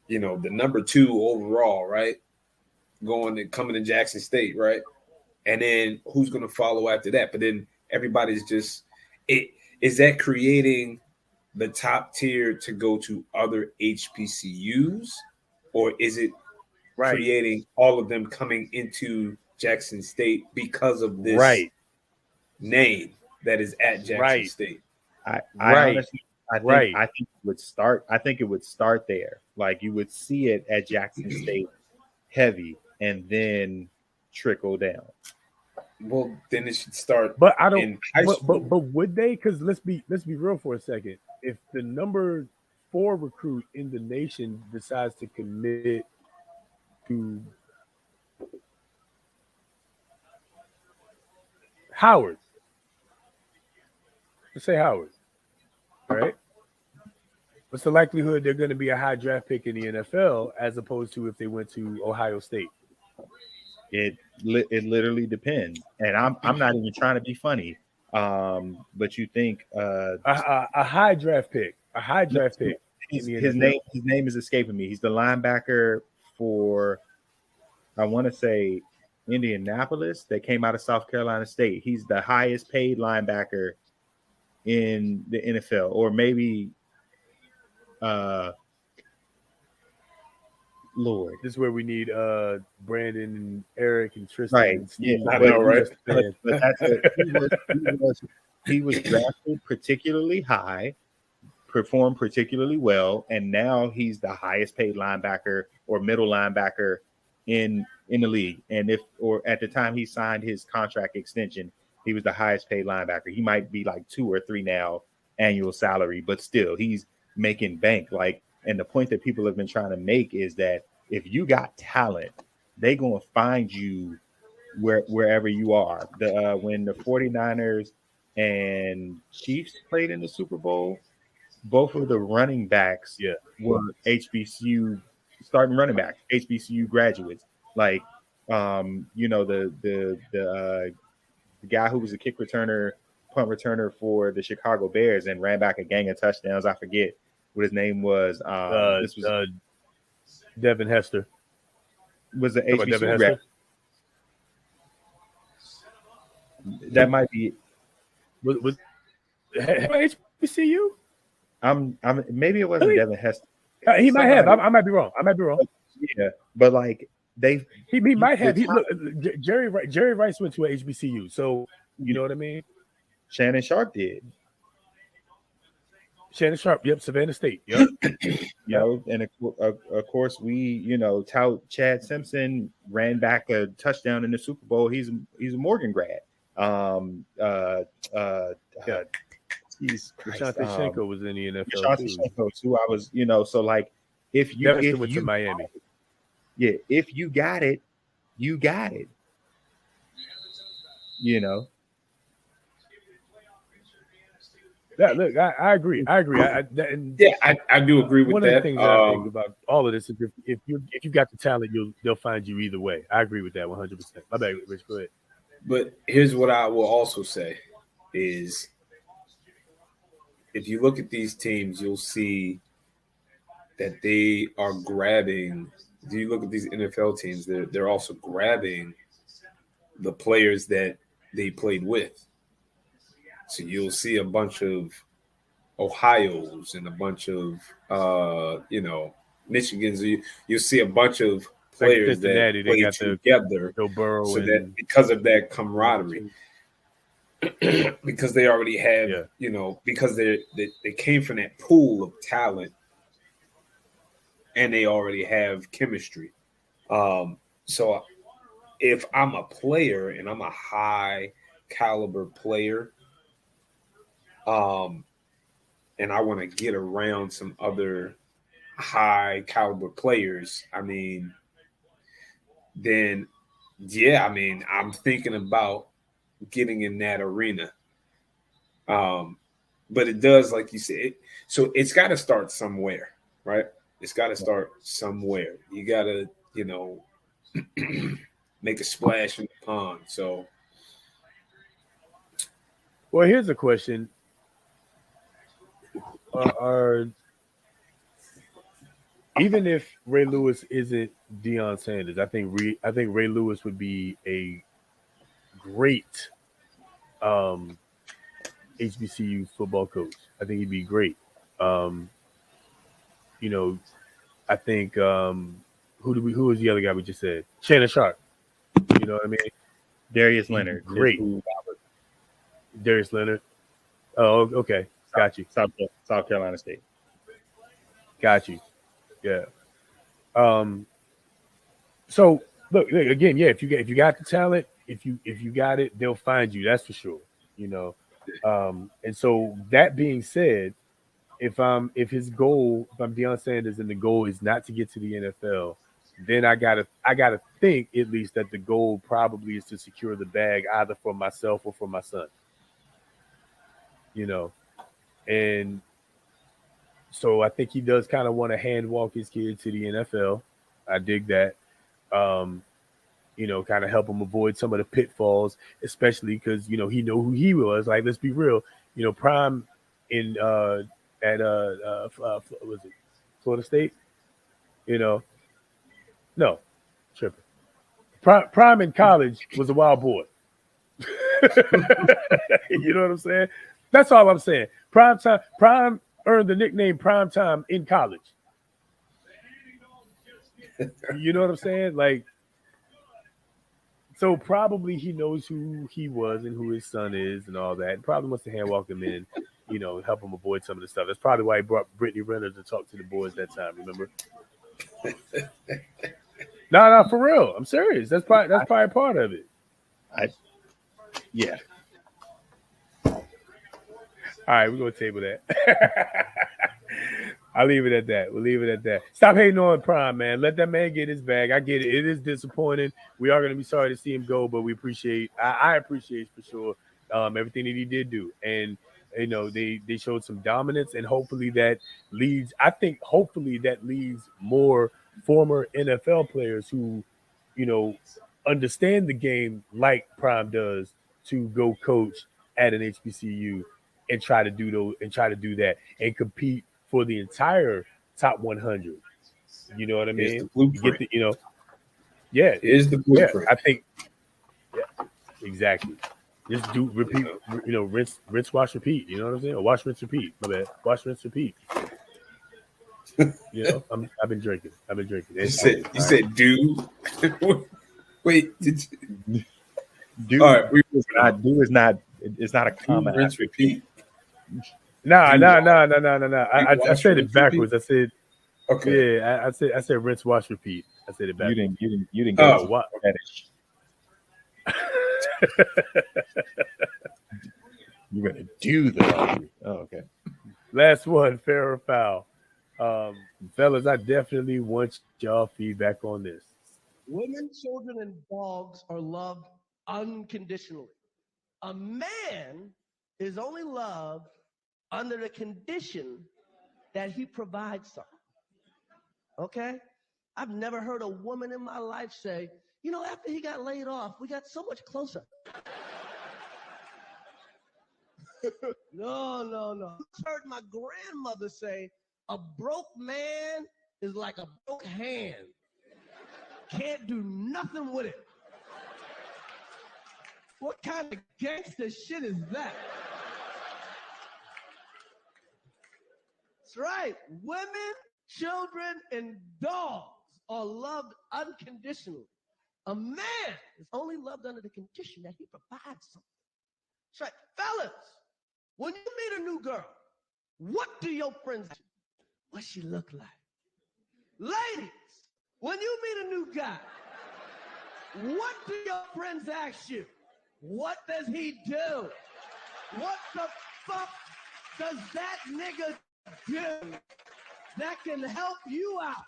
the number 2 overall, right? Coming to Jackson State, right? And then who's going to follow after that? But then everybody's just is that creating the top tier to go to other HBCUs, or is it creating all of them coming into Jackson State because of this name that is at Jackson State? I honestly, I think it would start. I think it would start there. Like, you would see it at Jackson State heavy, and then trickle down. Well, then it should start. But I don't. In high school. But would they? Because let's be real for a second. If the number 4 recruit in the nation decides to commit to Howard, let's say Howard, right? What's the likelihood they're going to be a high draft pick in the NFL as opposed to if they went to Ohio State? It literally depends, and I'm not even trying to be funny. But you think a high draft pick, His name is escaping me. He's the linebacker for, I want to say, Indianapolis, that came out of South Carolina State. He's the highest paid linebacker in the NFL, or maybe Lord. This is where we need Brandon and Eric and Tristan. Right. And Steve. Yeah, I know, right? He was drafted particularly high, performed particularly well, and now he's the highest paid linebacker or middle linebacker in the league. And at the time he signed his contract extension, he was the highest paid linebacker. He might be like 2 or 3 now annual salary, but still he's making bank. Like, and the point that people have been trying to make is that if you got talent, they gonna find you wherever you are. When the 49ers and Chiefs played in the Super Bowl, both of the running backs were HBCU starting running backs, HBCU graduates. Like, the guy who was a kick returner, punt returner for the Chicago Bears and ran back a gang of touchdowns. I forget what his name was. This was Devin Hester. Was the HBCU grad. That might be. Was HBCU? I'm maybe it wasn't Devin Hester. He might have. I might be wrong. Yeah, but like he might have. Look, Jerry Rice went to a HBCU, so you know what I mean. Shannon Sharp did. Shannon Sharp, yep, Savannah State, yep. And of course we, tout Chad Simpson ran back a touchdown in the Super Bowl. He's a Morgan grad. Rashante Shenko was in the NFL Shenko too. I was, so like if you went to Miami. If you got it, you got it. Yeah, look, I agree. I do agree with that. One of the things that I think about all of this is if you got the talent, they'll find you either way. I agree with that 100%. My bad, Rich. Go ahead. But here's what I will also say is, if you look at these teams, you'll see that they are grabbing. If you look at these NFL teams, they're also grabbing the players that they played with. So you'll see a bunch of Ohio's and a bunch of Michigans. You'll see a bunch of players that Cincinnati, they play got the together, Joe Burrow so that and because of that camaraderie, because they already have, because they came from that pool of talent, and they already have chemistry. So if I'm a player and I'm a high caliber player, and I want to get around some other high caliber players, I mean, then yeah, I mean, I'm thinking about getting in that arena. But it does, like you said, so it's got to start somewhere, right? It's got to start somewhere. You got to, make a splash in the pond. So, well, here's a question: Are even if Ray Lewis isn't Deion Sanders, I think Ray Lewis would be a great HBCU football coach. I think he'd be great. Um, I think who was the other guy we just said? Shannon Sharp. You know what I mean? Darius Leonard. Great. Darius Leonard. Oh, okay. Got you. South Carolina State. Got you. Yeah. So look again, yeah. If you got the talent, if you got it, they'll find you. That's for sure. And so that being said, if I'm Deion Sanders and the goal is not to get to the NFL, then I gotta think at least that the goal probably is to secure the bag either for myself or for my son. And so I think he does kind of want to hand walk his kid to the NFL. I dig that. Kind of help him avoid some of the pitfalls, especially because he know who he was. Like, let's be real, Prime in at was it Florida State? No, tripping. Prime in college was a wild boy. You know what I'm saying? That's all I'm saying. Prime earned the nickname Prime Time in college. You know what I'm saying? Like, so probably he knows who he was and who his son is and all that. Probably wants to hand walk him in, help him avoid some of the stuff. That's probably why he brought Brittany Renner to talk to the boys that time. Remember? No, for real. I'm serious. That's probably part of it. Yeah. All right, we're gonna table that. I'll leave it at that. We'll leave it at that. Stop hating on Prime, man. Let that man get his bag. I get it. It is disappointing. We are gonna be sorry to see him go, but we appreciate. I appreciate for sure everything that he did do, and they showed some dominance, and hopefully that leads. I think hopefully that leads more former NFL players who, understand the game like Prime does to go coach at an HBCU and try to do that and compete for the entire top 100. You know what I mean? It's the blueprint. Yeah, it is the blueprint. Yeah, I think, yeah, exactly. Just do repeat, rinse, wash, repeat. You know what I'm saying? Or wash, rinse, repeat. My bad. Wash, rinse, repeat. I've been drinking. You said do. Wait, did you? Do. All right, do is not. It's not a common. Rinse, repeat. No. I said it backwards. I said, okay. Yeah, I said rinse, wash, repeat. I said it backwards. You didn't get what? You're gonna do the laundry. Oh, okay. Last one, fair or foul. Fellas, I definitely want y'all feedback on this. Women, children, and dogs are loved unconditionally. A man is only loved under the condition that he provides something. Okay? I've never heard a woman in my life say, after he got laid off, we got so much closer. No. I heard my grandmother say, a broke man is like a broke hand. Can't do nothing with it. What kind of gangster shit is that? That's right. Women, children, and dogs are loved unconditionally. A man is only loved under the condition that he provides something. That's right. Fellas, when you meet a new girl, what do your friends ask you? What she look like? Ladies, when you meet a new guy, what do your friends ask you? What does he do? What the fuck does that nigga do that can help you out?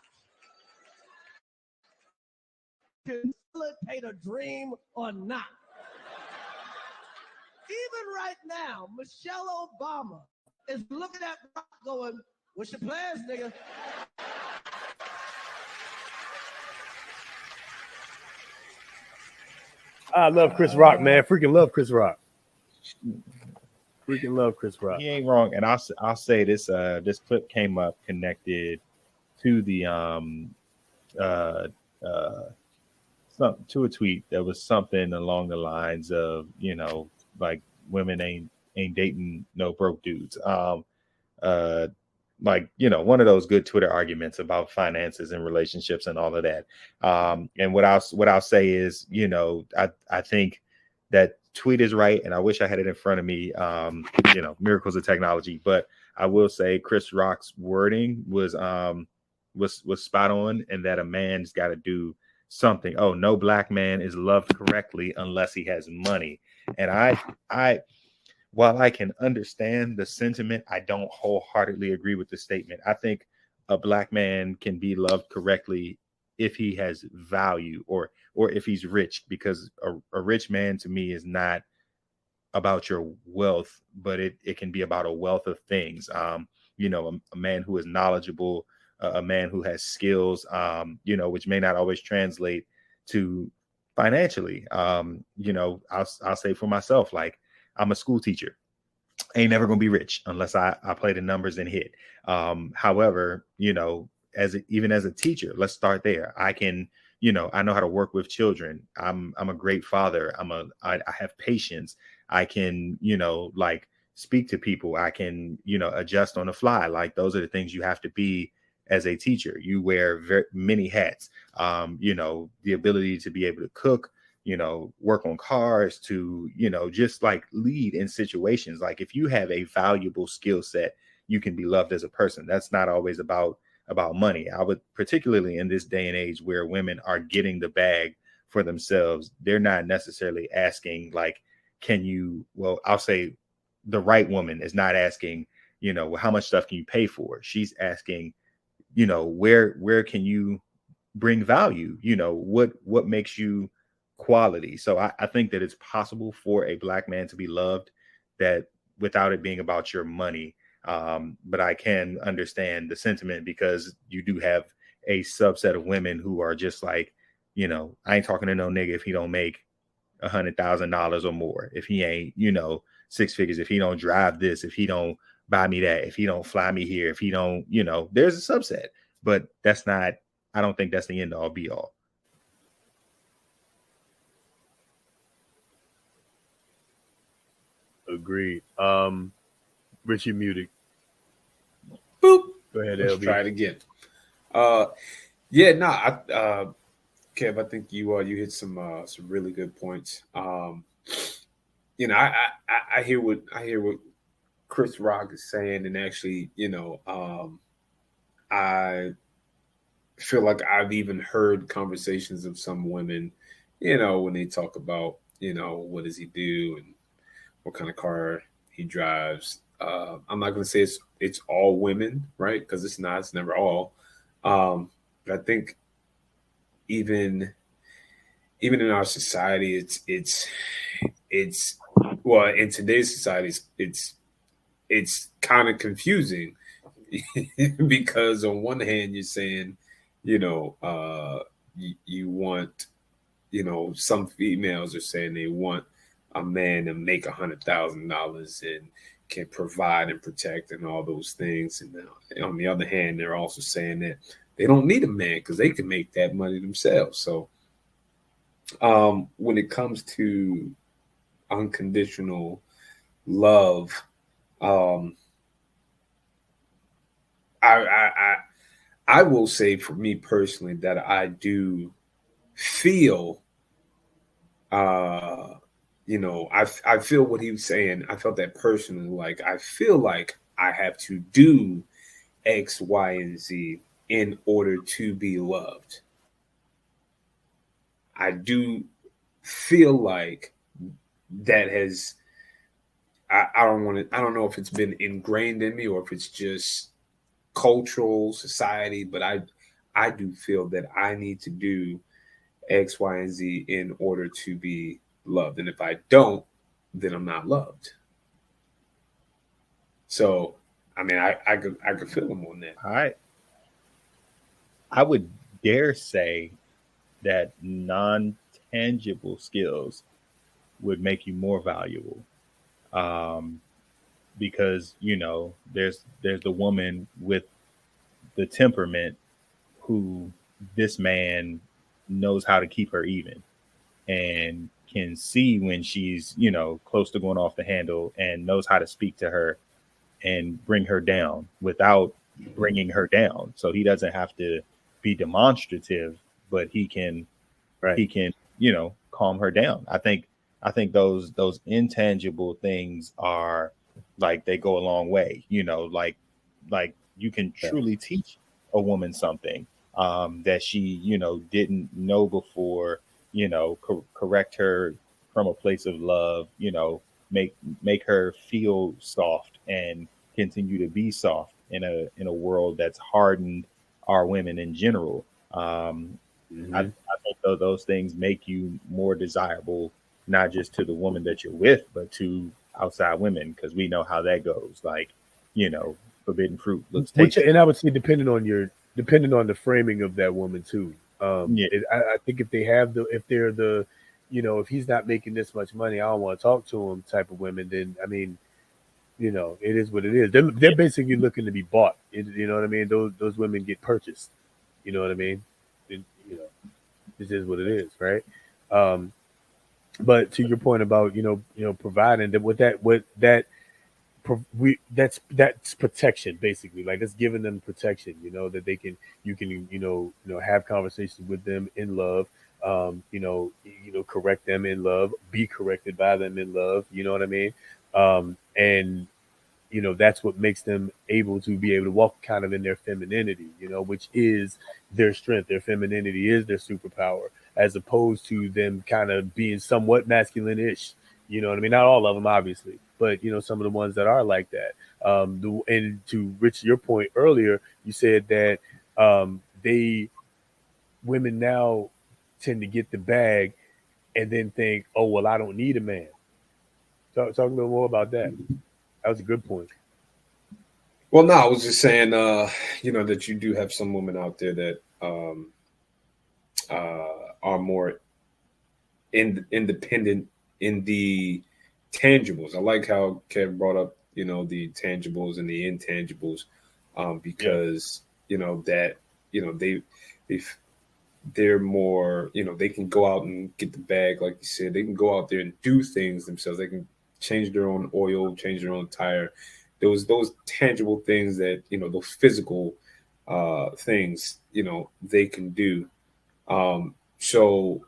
Can facilitate a dream or not? Even right now, Michelle Obama is looking at Rock going, what's your plans, nigga? I love Chris Rock, man. Freaking love Chris Rock. Freaking love Chris Rock. He ain't wrong. And I'll say this this clip came up connected to the to a tweet that was something along the lines of, like women ain't dating no broke dudes. Like, one of those good Twitter arguments about finances and relationships and all of that. And what I'll say is, I think that tweet is right, and I wish I had it in front of me. Miracles of technology, but I will say Chris Rock's wording was spot on, and that a man's got to do something. Oh, no black man is loved correctly unless he has money. And I while I can understand the sentiment, I don't wholeheartedly agree with the statement. I think a black man can be loved correctly if he has value or if he's rich, because a rich man to me is not about your wealth, but it can be about a wealth of things. A man who is knowledgeable, a man who has skills, which may not always translate to financially. I'll say for myself, like, I'm a school teacher. Ain't never gonna be rich unless I play the numbers and hit. However, even as a teacher, let's start there. I can, I know how to work with children. I'm a great father. I have patience. I can, like, speak to people. I can, adjust on the fly. Like, those are the things you have to be as a teacher. You wear many hats. The ability to be able to cook, work on cars, to, just like lead in situations. Like, if you have a valuable skill set, you can be loved as a person. That's not always about money. I would, particularly in this day and age where women are getting the bag for themselves, they're not necessarily asking, like, I'll say the right woman is not asking, how much stuff can you pay for? She's asking, where can you bring value? What makes you quality? So I think that it's possible for a black man to be loved that without it being about your money. But I can understand the sentiment, because you do have a subset of women who are just like, I ain't talking to no nigga if he don't make $100,000 or more, if he ain't, six figures, if he don't drive this, if he don't buy me that, if he don't fly me here, if he don't, there's a subset, but I don't think that's the end all be all. Agreed. Richie muted. Boop. Go ahead, Let's LB. try it again. Kev, I think you hit some really good points. I hear what Chris Rock is saying, and actually, I feel like I've even heard conversations of some women, when they talk about, what does he do and what kind of car he drives. I'm not going to say it's all women, right? Because it's never all. But I think even in our society, it's well, in today's society, it's kind of confusing because on one hand you're saying, you want, some females are saying they want a man to make $100,000 and can provide and protect and all those things. And on the other hand, they're also saying that they don't need a man because they can make that money themselves. So when it comes to unconditional love. Um, I will say for me personally that I do feel, uh, I feel what he was saying. I felt that personally. Like I feel like I have to do X, Y, and Z in order to be loved. I do feel like that has. I don't want to. I don't know if it's been ingrained in me or if it's just cultural society, but I do feel that I need to do X, Y, and Z in order to be loved. And if I don't, then I'm not loved. So, I mean, I could feel him on that. I would dare say that non-tangible skills would make you more valuable. Um, because there's the woman with the temperament who this man knows how to keep her even and can see when she's close to going off the handle and knows how to speak to her and bring her down without bringing her down. So he doesn't have to be demonstrative, but he can Right. calm her down. I think those intangible things are like they go a long way. Like you can Yeah. truly teach a woman something that she didn't know before. Correct her from a place of love. Make her feel soft and continue to be soft in a world that's hardened our women in general. I Mhm. think those things make you more desirable, not just to the woman that you're with, but to outside women, because we know how that goes. Like, you know, forbidden fruit looks Which, tasty. and I would say, depending on the framing of that woman too. Yeah, I think if they're the, if he's not making this much money, I don't want to talk to him type of women. Then I mean, it is what it is. They're yeah, basically looking to be bought. You know what I mean? Those women get purchased. You know what I mean? And, this is what it is, right? Um, but to your point about providing that what that that's protection basically, like that's giving them protection, that they can you can have conversations with them in love, correct them in love, be corrected by them in love, you know what I mean, and that's what makes them able to be able to walk kind of in their femininity, which is their strength. Their femininity is their superpower, as opposed to them kind of being somewhat masculine-ish. You know what I mean? Not all of them, obviously, but some of the ones that are like that. And to Rich, your point earlier, you said that they women now tend to get the bag and then think, oh well, I don't need a man. Talk a little more about that. That was a good point. Well, no, I was just saying, that you do have some women out there that are more independent in the tangibles. I like how Kev brought up, the tangibles and the intangibles, Yeah. because that they they're more, they can go out and get the bag, like you said. They can go out there and do things themselves. They can change their own oil, change their own tire. Those tangible things that those physical things they can do. So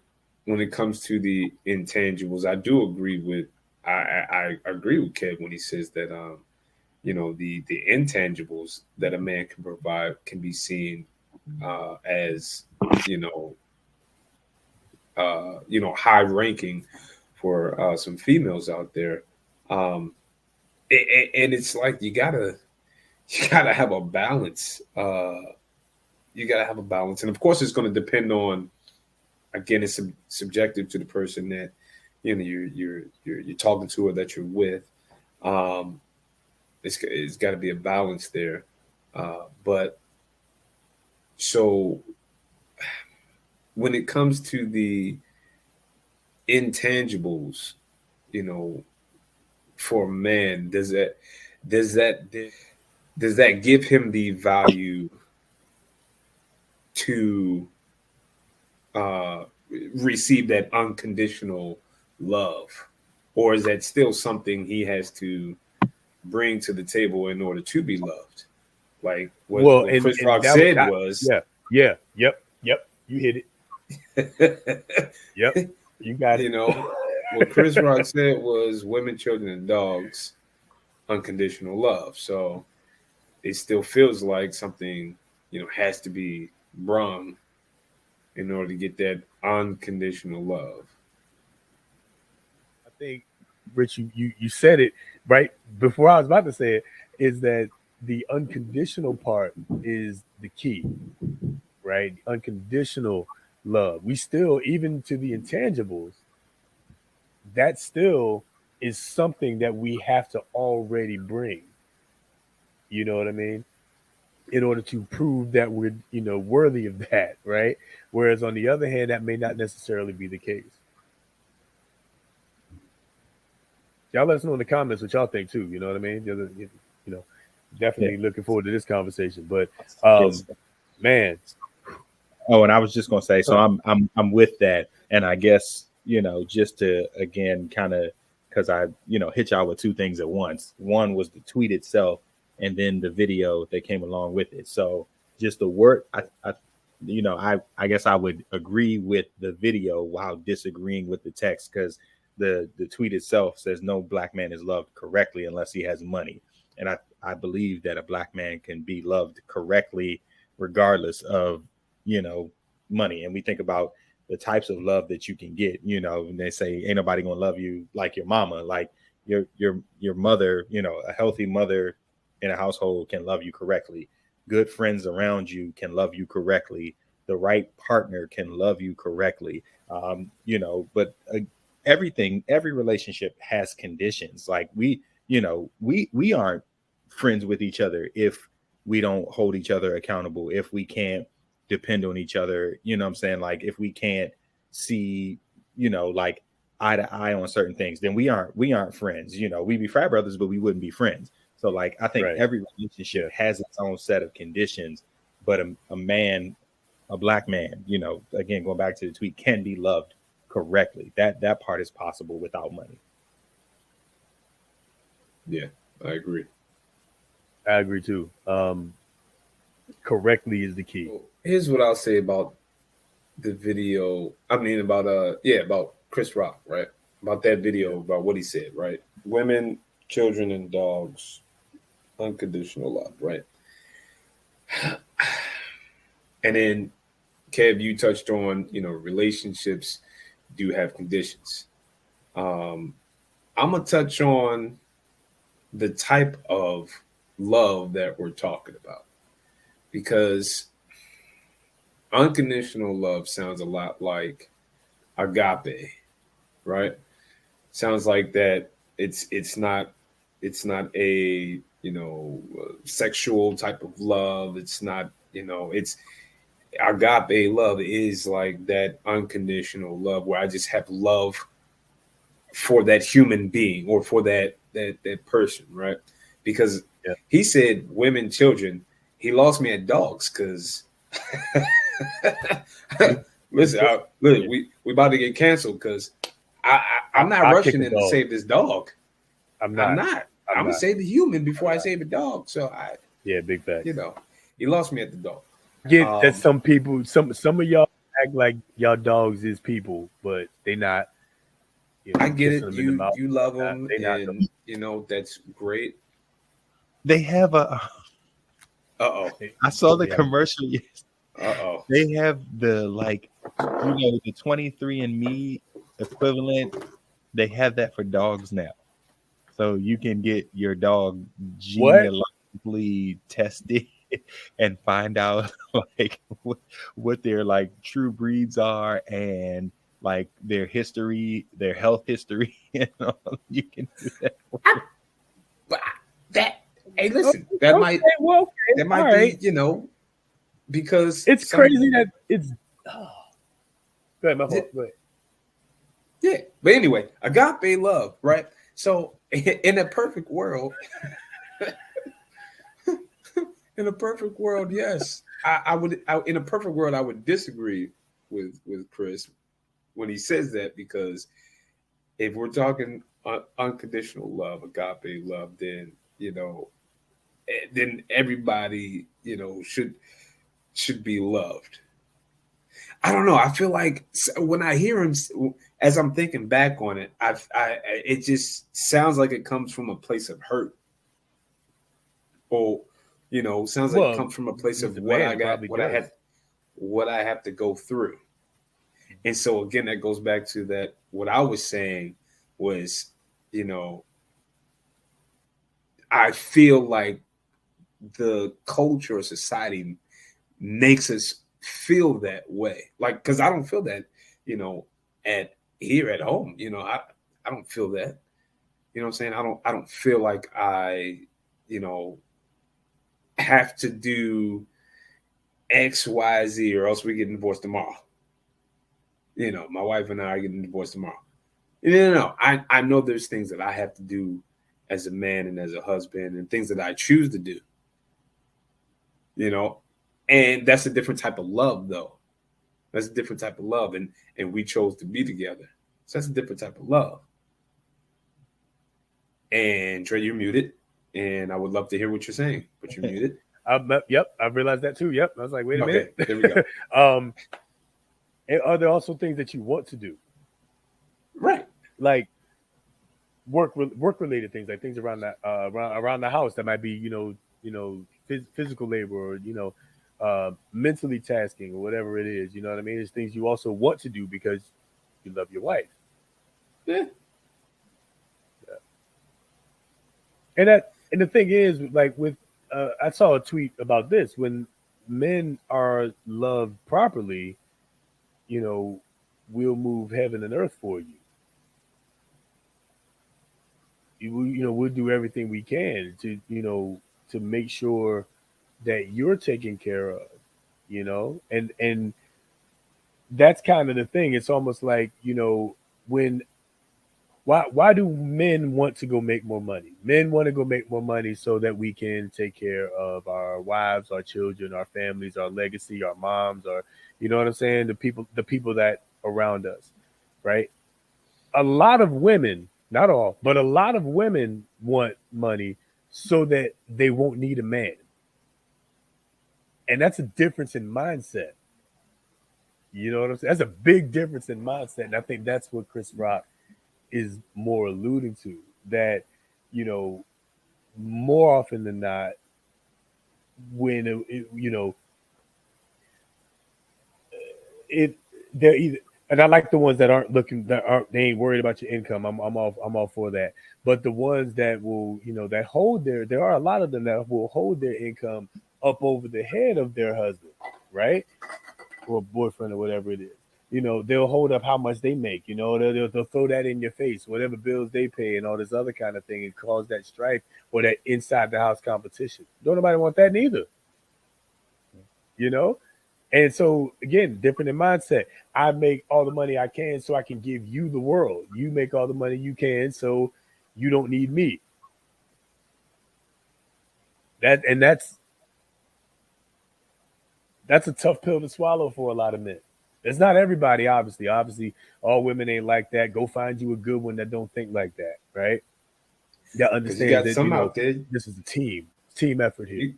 when it comes to the intangibles, I do agree with I agree with Kev when he says that the intangibles that a man can provide can be seen as you know high ranking for some females out there. Um, and it's like you gotta have a balance. You gotta have a balance, and of course, it's going to depend on, again, it's subjective to the person that you're talking to or that you're with. Um, it's got to be a balance there. But so when it comes to the intangibles, you know, for a man, does that does that give him the value to uh, receive that unconditional love, or is that still something he has to bring to the table in order to be loved? Like what Chris Rock said was, yep. You hit it. Yep, you got it. You know, what Chris Rock said was women, children, and dogs, unconditional love. So it still feels like something, you know, has to be brung in order to get that unconditional love. I think, Rich, you said it right before I was about to say it, is that the unconditional part is the key, right? Unconditional love. We still, even to the intangibles, that still is something that we have to already bring. You know what I mean? In order to prove that we're, worthy of that, right? Whereas on the other hand, that may not necessarily be the case. Y'all let us know in the comments what y'all think too. You know what I mean? Definitely looking forward to this conversation. But man. Oh, and I was just gonna say, so I'm with that, and I guess just to again kind of because I hit y'all with two things at once. One was the tweet itself, and then the video that came along with it. So just the word, I guess I would agree with the video while disagreeing with the text because the tweet itself says no black man is loved correctly unless he has money, and I believe that a black man can be loved correctly regardless of money. And we think about the types of love that you can get, and they say ain't nobody gonna love you like your mama, like your mother, a healthy mother in a household can love you correctly. Good friends around you can love you correctly. The right partner can love you correctly. But every relationship has conditions. Like we aren't friends with each other if we don't hold each other accountable, if we can't depend on each other, you know what I'm saying? Like if we can't see, like eye to eye on certain things, then we aren't friends. We'd be frat brothers, but we wouldn't be friends. So like I think every relationship has its own set of conditions, but a black man, again, going back to the tweet, can be loved correctly. That part is possible without money. Yeah, I agree. I agree too. Correctly is the key. Here's what I'll say about the video. I mean, about Chris Rock, right? About that video, about what he said, right? Women, children, and dogs, unconditional love, right? And then, Kev, you touched on, relationships do have conditions. I'm gonna touch on the type of love that we're talking about, because unconditional love sounds a lot like agape, right? Sounds like that it's not a sexual type of love. It's not it's agape love is like that unconditional love where I just have love for that human being or for that person, right? Because he said women, children. He lost me at dogs because listen, we about to get canceled because I'm not rushing in to save this dog. I'm not. I'm gonna save the human before I save the dog. So big fact. He lost me at the dog. Get that some people, some of y'all act like y'all dogs is people, but they not. I get it. You love them, and that's great. They have a. I saw the commercial. They have the the 23andMe equivalent. They have that for dogs now, so you can get your dog genealogically tested and find out what their true breeds are and their history, their health history. You can do that. Hey, listen, that might be, because it's crazy that it's. Go ahead, my fault. Go ahead. Yeah, but anyway, agape love, right? So, in a perfect world, yes, I would. In a perfect world, I would disagree with Chris when he says that, because if we're talking unconditional love, agape love, then then everybody should be loved. I don't know. I feel like when I hear him, as I'm thinking back on it, it just sounds like it comes from a place of hurt, or sounds like it comes from a place of what I got, what I have to go through. And so again, that goes back to that. What I was saying was, I feel like the culture or society makes us feel that way. Like, because I don't feel that, at here at home. I don't feel that. You know what I'm saying? I don't feel like I, have to do X, Y, Z, or else we're getting divorced tomorrow. My wife and I are getting divorced tomorrow. No. I know there's things that I have to do as a man and as a husband, and things that I choose to do. And that's a different type of love, though. That's a different type of love, and we chose to be together. So that's a different type of love. And Trey, you're muted, and I would love to hear what you're saying, but you're muted. Yep, I realized that too. Yep, I was like, wait a minute. There we go. And are there also things that you want to do? Right. Like work related things, like things around that around the house that might be physical labor, or mentally tasking, or whatever it is. You know what I mean? It's things you also want to do because you love your wife. Yeah. And the thing is, like with I saw a tweet about this. When men are loved properly, we'll move heaven and earth for you. We'll do everything we can to make sure that you're taken care of, and that's kind of the thing. It's almost like, when why do men want to go make more money? Men want to go make more money so that we can take care of our wives, our children, our families, our legacy, our moms, or you know what I'm saying? The people that around us, right? A lot of women, not all, but a lot of women want money so that they won't need a man. And that's a difference in mindset. You know what I'm saying? That's a big difference in mindset. And I think that's what Chris Rock is more alluding to. That, more often than not, when they're either, and I like the ones that aren't looking, they ain't worried about your income. I'm all for that. But the ones that will, that hold there are a lot of them that will hold their income up over the head of their husband, right? Or boyfriend, or whatever it is. They'll hold up how much they make. They'll throw that in your face, whatever bills they pay, and all this other kind of thing, and cause that strife or that inside the house competition. Don't nobody want that neither. And so again, different in mindset. I make all the money I can so I can give you the world. You make all the money you can so you don't need me. That's a tough pill to swallow for a lot of men. It's not everybody, obviously. Obviously, all women ain't like that. Go find you a good one that don't think like that, right? That understand that out there. This is a team effort here.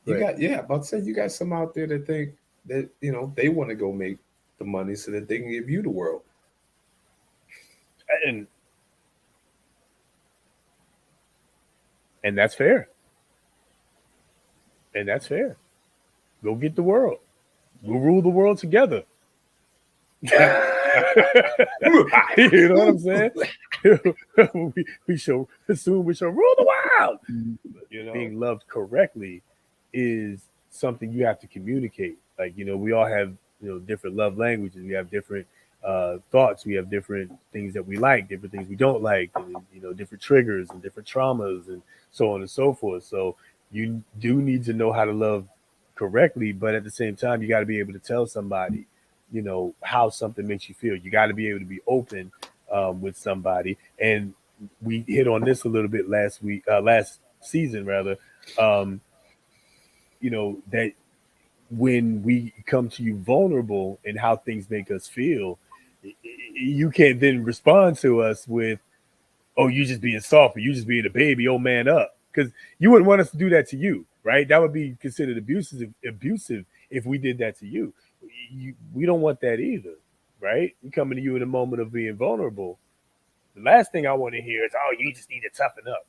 You got about to say you got some out there that think that they want to go make the money so that they can give you the world. And that's fair. And that's fair. Go get the world. We'll rule the world together. You know what I'm saying? we shall rule the world. Being loved correctly is something you have to communicate. Like, we all have different love languages. We have different thoughts. We have different things that we like, different things we don't like, and, different triggers and different traumas and so on and so forth. So you do need to know how to love correctly, but at the same time, you got to be able to tell somebody, how something makes you feel. You got to be able to be open with somebody. And we hit on this a little bit last season, rather. That when we come to you vulnerable and how things make us feel, you can't then respond to us with, "Oh, you just being soft, or you just being a baby, oh man up," because you wouldn't want us to do that to you, right? That would be considered abusive if we did that to you. We don't want that either, right? We coming to you in a moment of being vulnerable. The last thing I want to hear is, "Oh, you just need to toughen up."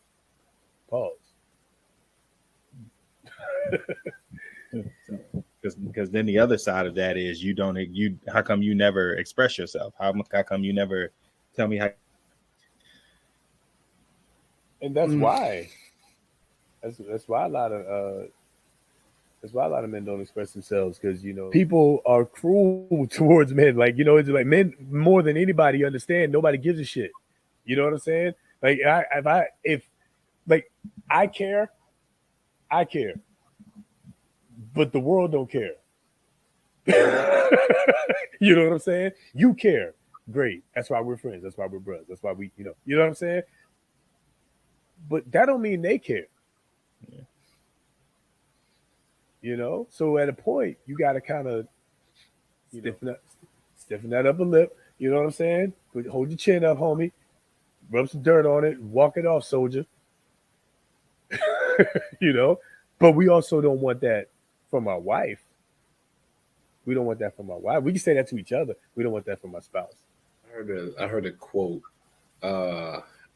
Pause. Because then the other side of that is how come you never express yourself? How come you never tell me how? And that's why. That's why a lot of men don't express themselves, because people are cruel towards men. Like it's like men more than anybody understand. Nobody gives a shit. You know what I'm saying? Like if I care, but the world don't care. You know what I'm saying? You care, great. That's why we're friends. That's why we're brothers. That's why we you know what I'm saying. But that don't mean they care. So at a point you got to kind of stiffen that up a lip. You know what I'm saying? Hold your chin up, homie. Rub some dirt on it. Walk it off, soldier. But we also don't want that from our wife. We don't want that from our wife. We can say that to each other. We don't want that from our spouse. I heard a quote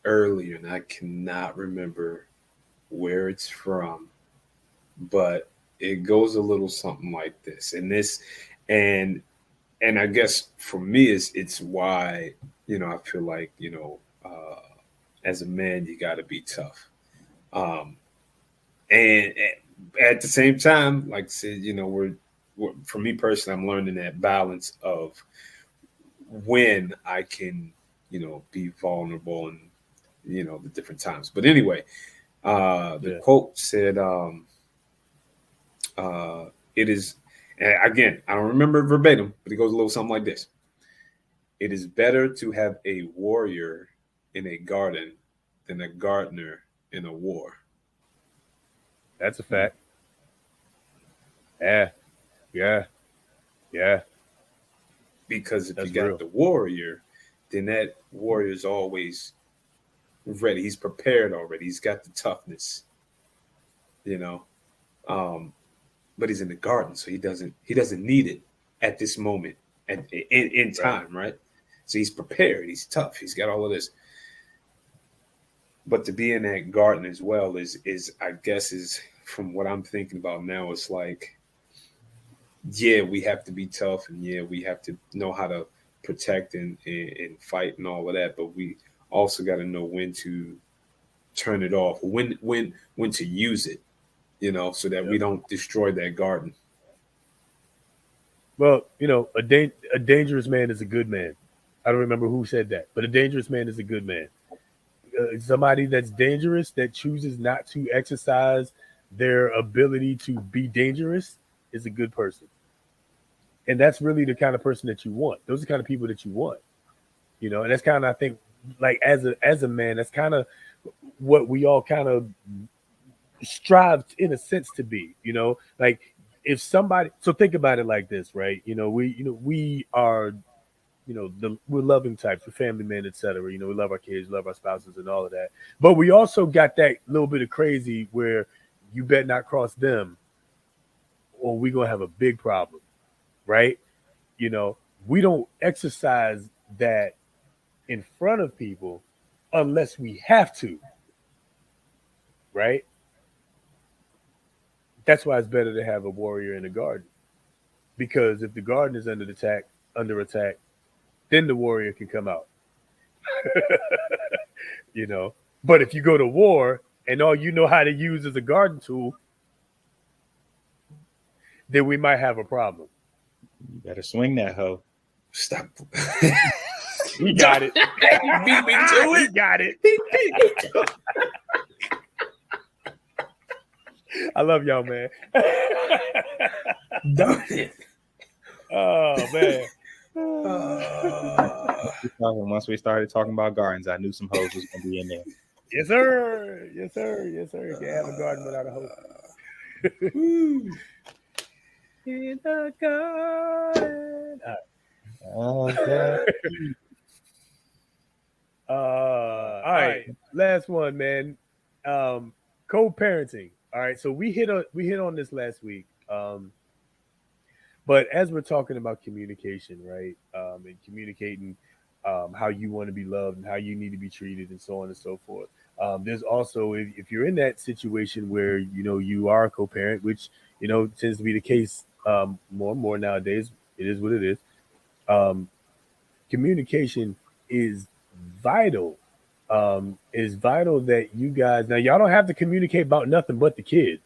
earlier, and I cannot remember where it's from, but it goes a little something like this. And I guess for me, it's why I feel like as a man you got to be tough, and at the same time, like I said, for me personally, I'm learning that balance of when I can be vulnerable and the different times. But anyway, the quote said, it is, again, I don't remember it verbatim, but it goes a little something like this. It is better to have a warrior in a garden than a gardener in a war. That's a fact. Yeah. Because if That's you got real. the warrior, then that warrior is always ready. He's prepared already. He's got the toughness, but he's in the garden, so he doesn't need it at this moment in time, right? So he's prepared. He's tough. He's got all of this. But to be in that garden as well is I guess is from what I'm thinking about now. It's like, yeah, we have to be tough, and yeah, we have to know how to protect and fight and all of that. But we also got to know when to turn it off, when to use it, so that we don't destroy that garden. Well, a dangerous man is a good man. I don't remember who said that, but a dangerous man is a good man. Somebody that's dangerous, that chooses not to exercise their ability to be dangerous, is a good person. And that's really the kind of person that you want. Those are the kind of people that you want. And that's kind of, I think, like as a man, that's kind of what we all kind of strive in a sense to be. Like if somebody, so think about it like this, right? We are we're loving types, we're family men, etc. We love our kids, love our spouses, and all of that. But we also got that little bit of crazy where you better not cross them, or we're gonna have a big problem, right? We don't exercise that in front of people unless we have to, right? That's why it's better to have a warrior in the garden, because if the garden is under attack, then the warrior can come out. But if you go to war and all you know how to use is a garden tool, then we might have a problem. You better swing that hoe. Stop. He got it. He beat me to it. He got it. I love y'all, man. Darn it. Oh, man. Once we started talking about gardens, I knew some hoes was going to be in there. Yes, sir. Yes, sir. Yes, sir. You can't have a garden without a hoe. In the garden. All right. Okay. All right, last one, man. Co-parenting. All right, so we hit on this last week. But as we're talking about communication, right, and communicating how you want to be loved and how you need to be treated, and so on and so forth. There's also, if you're in that situation where you are a co-parent, which tends to be the case more and more nowadays. It is what it is. Um, Communication is vital. Is vital that you guys, now y'all don't have to communicate about nothing but the kid.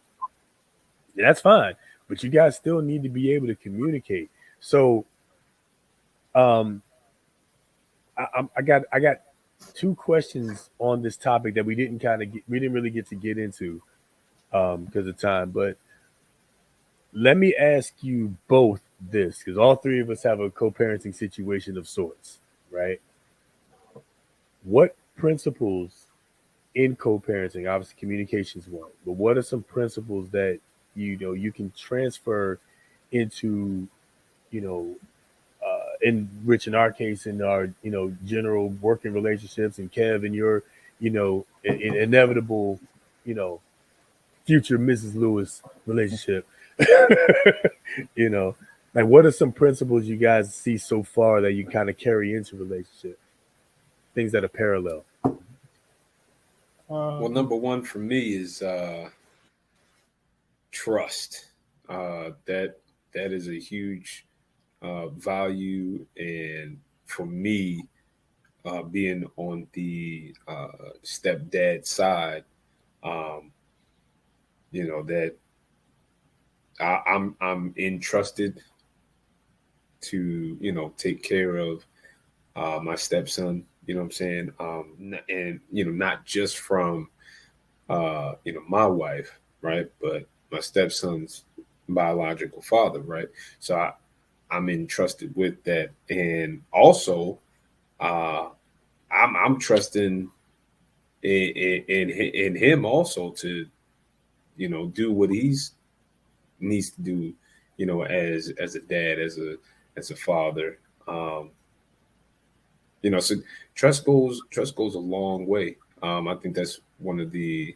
That's fine, but you guys still need to be able to communicate. So, um, I got two questions on this topic that we didn't really get to get into because of time. But let me ask you both this, because all three of us have a co-parenting situation of sorts, right? What principles in co-parenting, obviously communication is one, but what are some principles that you can transfer into, you know, in Rich, in our case, in our general working relationships, and Kev in your inevitable you know future Mrs. Lewis relationship. you know, like, what are some principles you guys see so far that you kind of carry into relationship? Things that are parallel. Well, number one for me is trust. That is a huge value, and for me, being on the stepdad side, um, that I'm entrusted to take care of my stepson. You know what I'm saying? And not just from my wife, right, but my stepson's biological father, right? So I'm entrusted with that, and also uh, I'm trusting in him also to do what he's needs to do, as a dad, as a father. So trust goes a long way. I think that's one of the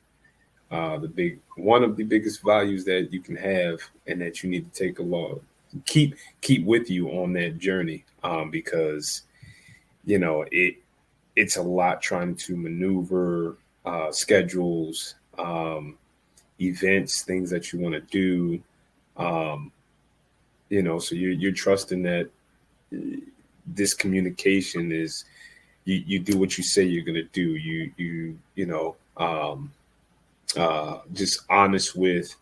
biggest values that you can have, and that you need to take along, keep with you on that journey, because it's a lot trying to maneuver schedules, events, things that you want to do. um, so you're trusting that this communication is, you do what you say you're going to do. Just honest with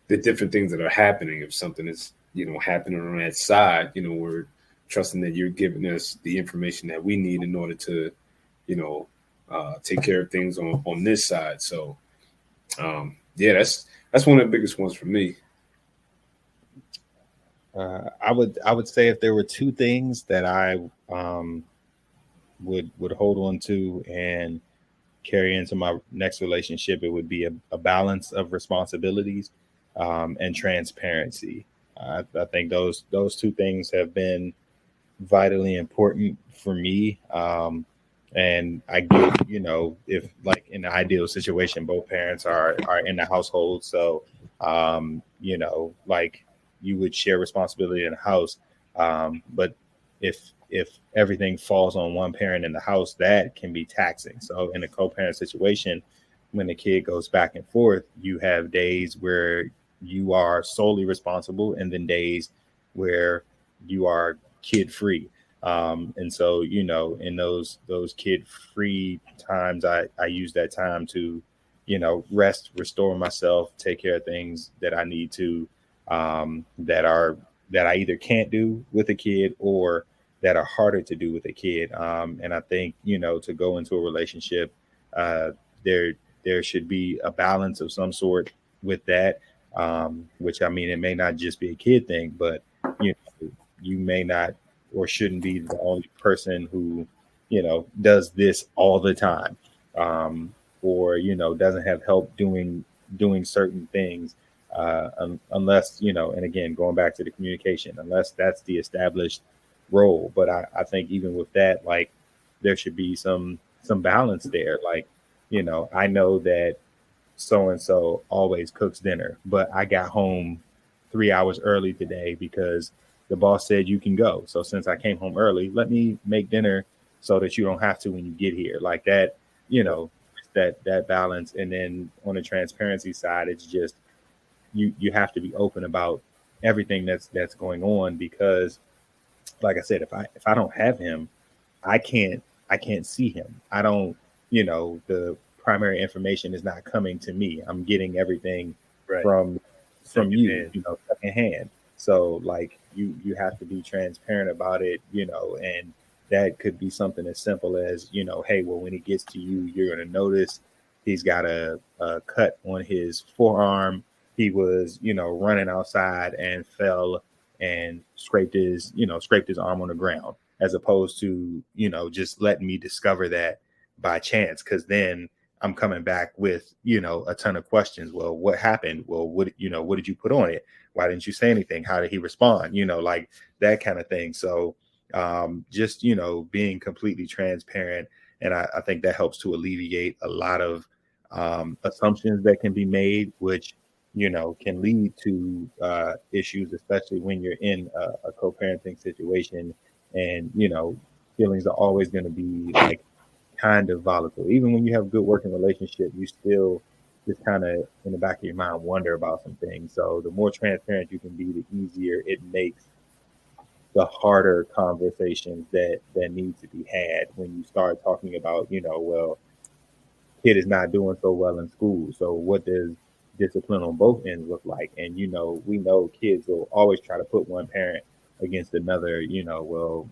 the different things that are happening. If something is happening on that side, we're trusting that you're giving us the information that we need in order to take care of things on this side. So yeah, that's one of the biggest ones for me. I would say if there were two things that I um, would hold on to and carry into my next relationship, it would be a balance of responsibilities and transparency. I think those two things have been vitally important for me. And I get, if like in the ideal situation, both parents are in the household, so like you would share responsibility in the house. But if everything falls on one parent in the house, that can be taxing. So in a co-parent situation, when the kid goes back and forth, you have days where you are solely responsible, and then days where you are kid free. And so, in those kid free times, I use that time to, rest, restore myself, take care of things that I need to, that I either can't do with a kid, or that are harder to do with a kid. And I think, to go into a relationship, uh, there there should be a balance of some sort with that. Which, I mean, it may not just be a kid thing, but you may not or shouldn't be the only person who does this all the time, or doesn't have help doing certain things, unless, and again, going back to the communication, unless that's the established role. But I think even with that, like there should be some balance there. Like, I know that so and so always cooks dinner, but I got home 3 hours early today because the boss said you can go. So since I came home early, let me make dinner so that you don't have to when you get here. Like that, that balance. And then on the transparency side, it's just you have to be open about everything that's going on, because like I said, if I don't have him, I can't see him. I don't, the primary information is not coming to me. I'm getting everything Right. from you, Secondhand. secondhand. So like you have to be transparent about it, and that could be something as simple as, hey, well, when he gets to you, you're gonna notice he's got a cut on his forearm. He was, running outside and fell and scraped his arm on the ground, as opposed to, just letting me discover that by chance. Cause then I'm coming back with, a ton of questions. Well, what happened? Well, what did you put on it? Why didn't you say anything? How did he respond? Like that kind of thing. So just, being completely transparent. And I think that helps to alleviate a lot of assumptions that can be made, which can lead to issues, especially when you're in a co-parenting situation, and feelings are always going to be like kind of volatile. Even when you have a good working relationship, you still just kind of in the back of your mind wonder about some things. So the more transparent you can be, the easier it makes the harder conversations that need to be had when you start talking about, well, kid is not doing so well in school. So what does discipline on both ends look like? And we know kids will always try to put one parent against another. Well,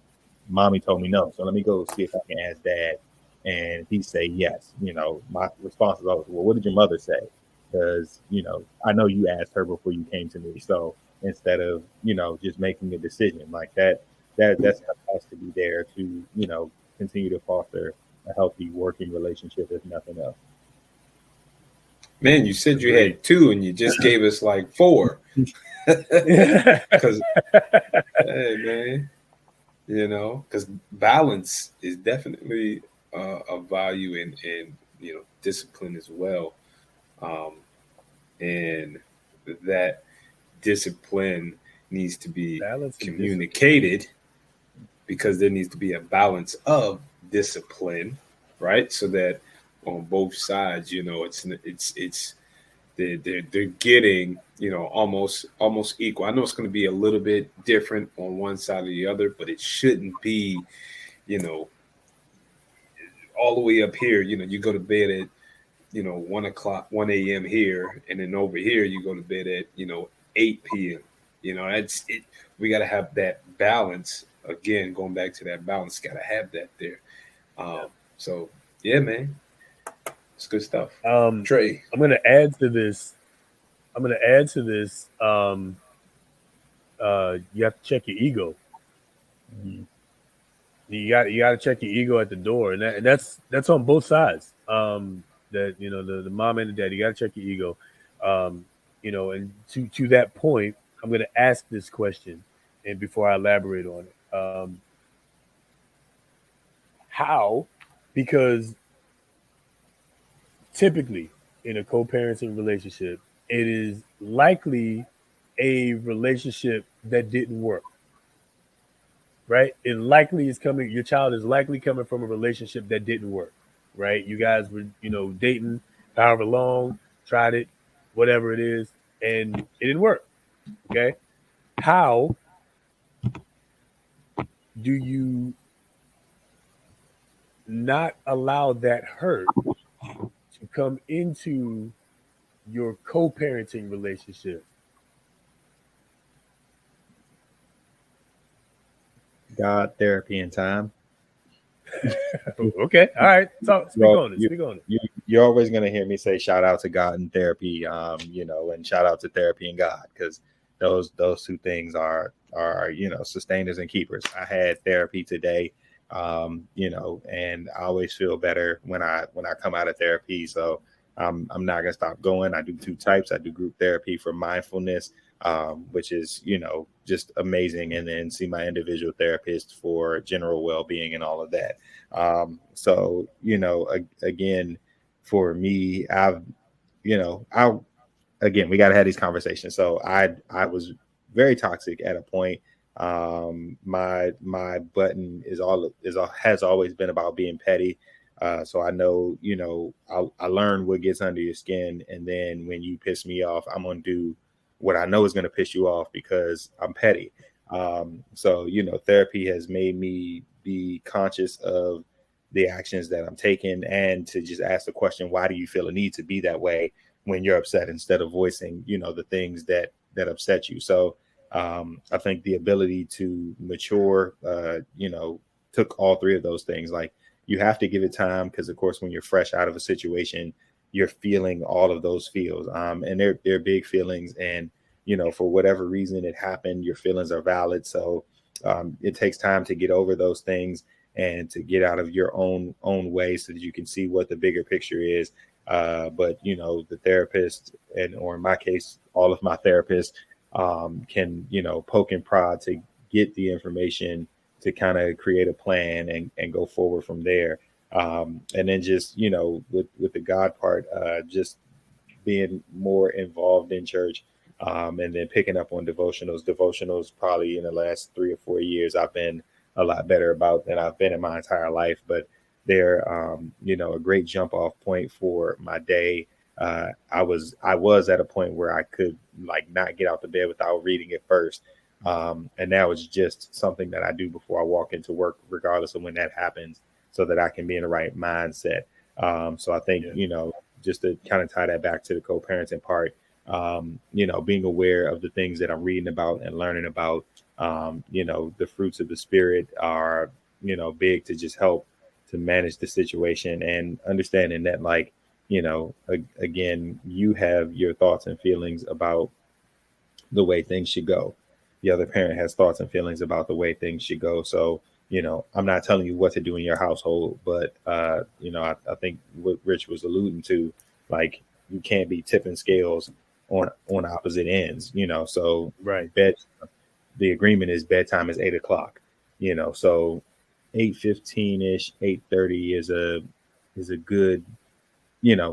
mommy told me no, so let me go see if I can ask dad, and he say yes. My response is always, well, what did your mother say? Because I know you asked her before you came to me. So instead of just making a decision like that has to be there to continue to foster a healthy working relationship, if nothing else. Man, you said you had two and you just gave us like four. Because, hey, man, because balance is definitely a value in discipline as well. And that discipline needs to be Balance and communicated, because there needs to be a balance of discipline, right? So that on both sides, it's they're getting almost equal. I know it's going to be a little bit different on one side or the other, but it shouldn't be you know all the way up here. You go to bed at 1 a.m. here, and then over here you go to bed at 8 p.m. That's it. We got to have that balance. Again, going back to that balance, got to have that there. So yeah, man, it's good stuff. Trey, I'm gonna add to this. You have to check your ego. Mhm. You got to check your ego at the door, and that's on both sides. That the mom and the dad, you got to check your ego. And to that point, I'm going to ask this question, and before I elaborate on it, how? Because typically in a co-parenting relationship, it is likely a relationship that didn't work. Right? It likely is coming. Your child is likely coming from a relationship that didn't work. Right? You guys were, dating however long, tried it, whatever it is, and it didn't work. Okay. How do you not allow that hurt to come into your co-parenting relationship? God, therapy, and time. Okay. All right. So speak on it. You're always going to hear me say shout out to God and therapy, and shout out to therapy and God, because those two things are sustainers and keepers. I had therapy today, and I always feel better when I come out of therapy. So I'm not gonna stop going. I do two types. I do group therapy for mindfulness, which is, just amazing. And then see my individual therapist for general well-being and all of that. So, again, for me, we got to have these conversations. So I was very toxic at a point. My button has always been about being petty. So I know, I learned what gets under your skin. And then when you piss me off, I'm going to do what I know is going to piss you off because I'm petty. So, therapy has made me be conscious of the actions that I'm taking and to just ask the question, why do you feel a need to be that way when you're upset, instead of voicing, the things that upset you. So I think the ability to mature, took all three of those things. Like, you have to give it time because, of course, when you're fresh out of a situation, you're feeling all of those feels. And they're big feelings. And, for whatever reason it happened, your feelings are valid. So it takes time to get over those things and to get out of your own way so that you can see what the bigger picture is. But the therapist, or in my case, all of my therapists can, poke and prod to get the information to kind of create a plan and go forward from there. And then just, with the God part, just being more involved in church, and then picking up on devotionals probably in the last 3 or 4 years, I've been a lot better about than I've been in my entire life. But they're, a great jump off point for my day. I was at a point where I could not get out the bed without reading it first. And now it's just something that I do before I walk into work, regardless of when that happens, so that I can be in the right mindset. So I think, just to kind of tie that back to the co-parenting part, being aware of the things that I'm reading about and learning about, the fruits of the spirit are, big to just help to manage the situation, and understanding that, again, you have your thoughts and feelings about the way things should go. The other parent has thoughts and feelings about the way things should go. So, I'm not telling you what to do in your household, but, I think what Rich was alluding to, you can't be tipping scales on opposite ends, so Right. the agreement is bedtime is 8:00, so 8:15-ish, 8:30 is a good,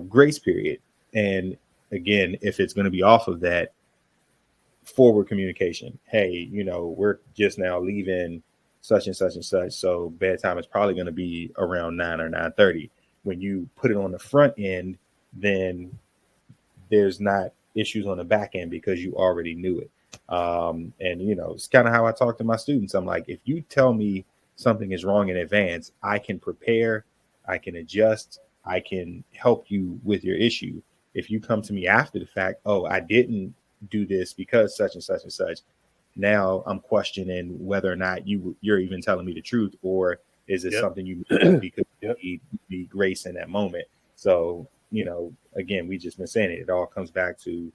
grace period. And again, if it's going to be off of that, forward communication. Hey, we're just now leaving such and such and such, so bedtime is probably going to be around 9 or 9:30. When you put it on the front end, then there's not issues on the back end because you already knew it. And it's kind of how I talk to my students. I'm like, if you tell me something is wrong in advance, I can prepare, I can adjust, I can help you with your issue. If you come to me after the fact, oh, I didn't do this because such and such and such, now I'm questioning whether or not you're even telling me the truth, or is it something you because you need grace in that moment. So, again, we just been saying it all comes back to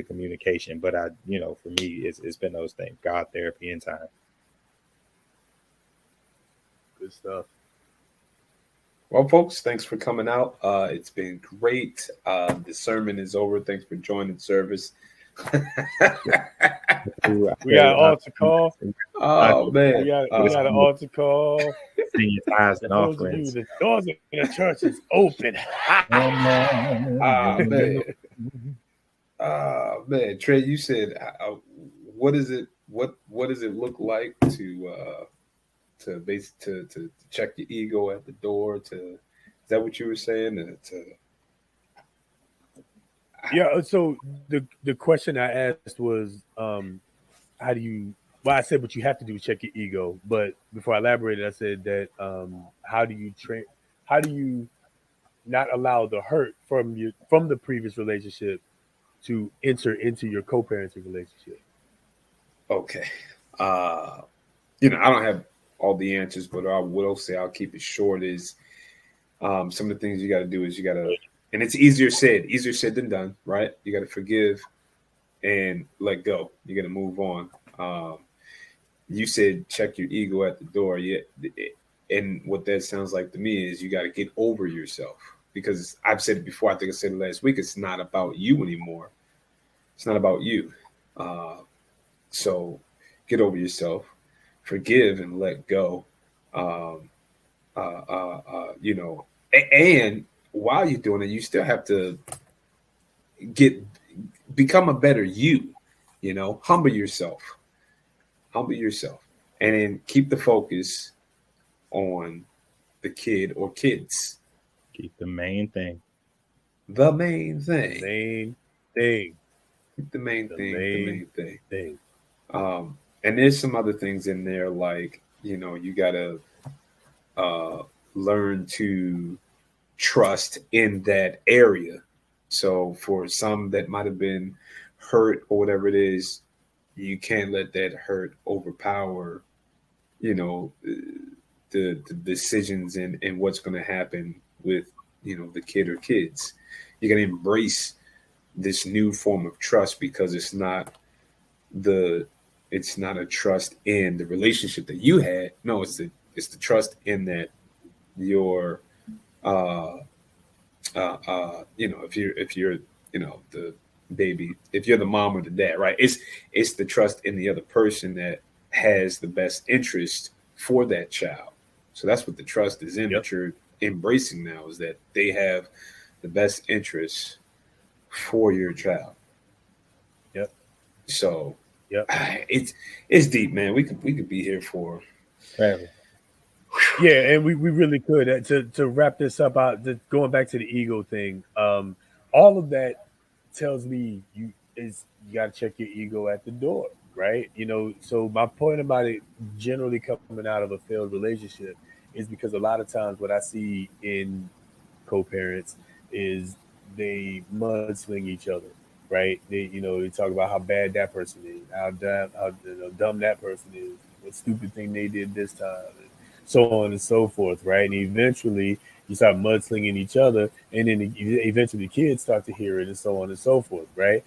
communication. But for me, it's been those things: God, therapy, and time. Good stuff. Well, folks, thanks for coming out. It's been great. The sermon is over. Thanks for joining service. We got an altar call. Oh, man. We got an altar call. Senior tithes and Those of you, offerings. the doors of the church is open. Man. Trey, you said, what is it? What does it look like to check your ego at the door? Is that what you were saying? Yeah. So the question I asked was, how do you? Well, I said what you have to do is check your ego. But before I elaborated, I said that how do you not allow the hurt from the previous relationship to enter into your co-parenting relationship? Okay. I don't have all the answers, but I will say I'll keep it short. Is some of the things you got to do is you got to, and it's easier said than done, right? You got to forgive and let go. You got to move on. You said check your ego at the door. Yeah. And what that sounds like to me is you got to get over yourself, because I've said it before. I think I said it last week. It's not about you anymore. It's not about you. So get over yourself, forgive and let go. Um, you know, and while you're doing it, you still have to get become a better you. You know, humble yourself, and then keep the focus on the kid or kids. Keep the main thing. The main thing. Main thing. The main The thing. The main main thing. thing. And there's some other things in there, like, you know, you gotta uh, learn to trust in that area. So for some that might have been hurt or whatever it is, you can't let that hurt overpower, you know, the decisions and what's going to happen with, you know, the kid or kids. You got to embrace this new form of trust, because the it's not a trust in the relationship that you had. No, it's the trust in that your uh you know, if you're you know, the baby, if you're the mom or the dad, right? It's the trust in the other person that has the best interest for that child. So that's what the trust is in, Yep. that you're embracing now, is that they have the best interest for your child. Yep. So Yep. it's deep, man. We could be here for Forever. Yeah, and we really could. To wrap this up, going back to the ego thing. All of that tells me you got to check your ego at the door, right? You know, so my point about it generally coming out of a failed relationship is because a lot of times what I see in co-parents is they mudsling each other, right? They talk about how bad that person is, how dumb that person is, what stupid thing they did this time, and so on and so forth, right? And eventually you start mudslinging each other, and then eventually the kids start to hear it, and so on and so forth, right?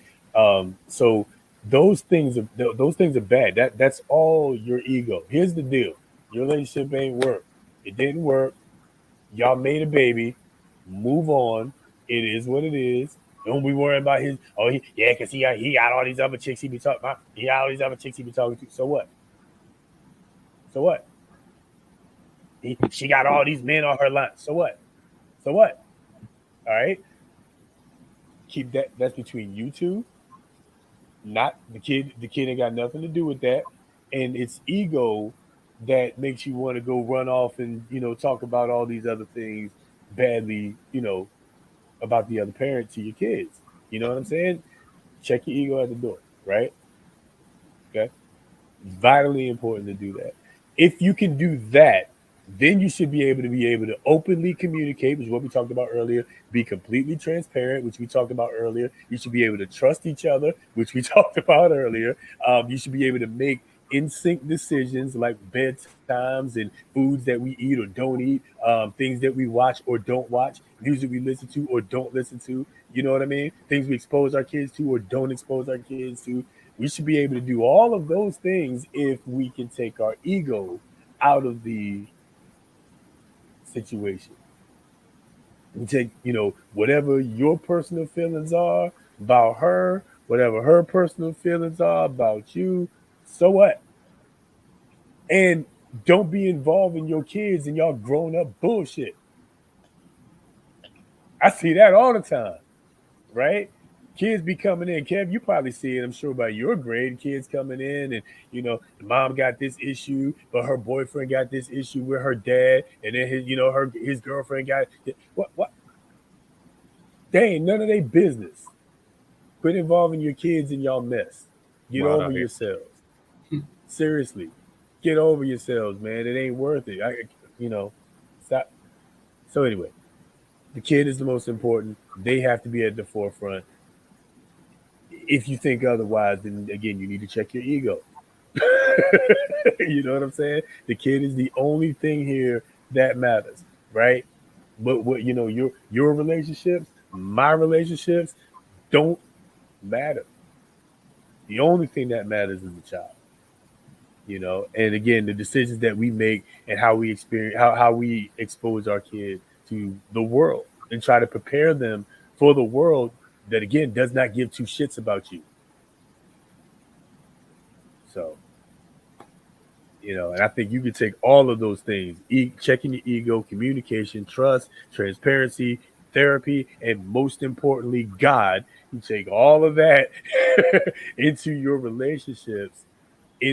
So those things are bad. That's all your ego. Here's the deal: your relationship ain't work. It didn't work. Y'all made a baby. Move on. It is what it is. Don't be worrying about his. Oh, yeah, because he got all these other chicks he be talking about. He got all these other chicks he be talking to. So what? So what? She got all these men on her line. So what? So what? All right. Keep that. That's between you two. Not the kid. The kid ain't got nothing to do with that. And it's ego that makes you want to go run off and talk about all these other things badly. About the other parent to your kids. You know what I'm saying? Check your ego at the door. Right. Okay. Vitally important to do that. If you can do that, then you should be able to openly communicate, which is what we talked about earlier. Be completely transparent, which we talked about earlier. You should be able to trust each other, which we talked about earlier. You should be able to make in sync decisions like bedtimes and foods that we eat or don't eat, things that we watch or don't watch, music we listen to or don't listen to. You know what I mean? Things we expose our kids to or don't expose our kids to. We should be able to do all of those things if we can take our ego out of the situation. We take, whatever your personal feelings are about her, whatever her personal feelings are about you. So what? And don't be involved in your kids and y'all grown up bullshit. I see that all the time, right? Kids be coming in. Kev, you probably see it, I'm sure, by your grade. Kids coming in and, the mom got this issue, but her boyfriend got this issue with her dad. And then his girlfriend got what? They ain't none of their business. Quit involving your kids in y'all mess. Get Wild over out here. yourselves. Seriously. Get over yourselves, man. It ain't worth it. Stop. So anyway, the kid is the most important. They have to be at the forefront. If you think otherwise, then again, you need to check your ego. You know what I'm saying? The kid is the only thing here that matters, right? But what your relationships, my relationships don't matter. The only thing that matters is the child. And again, the decisions that we make and how we experience how we expose our kid to the world and try to prepare them for the world that again does not give two shits about you. So, and I think you can take all of those things, checking your ego, communication, trust, transparency, therapy, and most importantly, God. You take all of that into your relationships,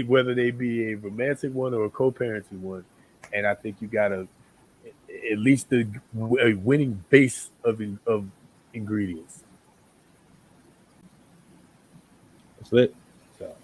whether they be a romantic one or a co-parenting one. And I think you got at least a winning base of ingredients. That's it. So,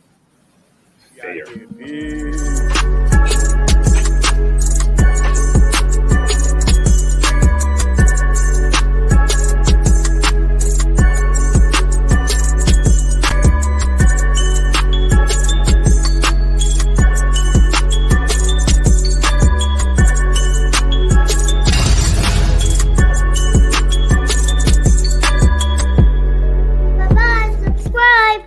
Bye-bye, subscribe.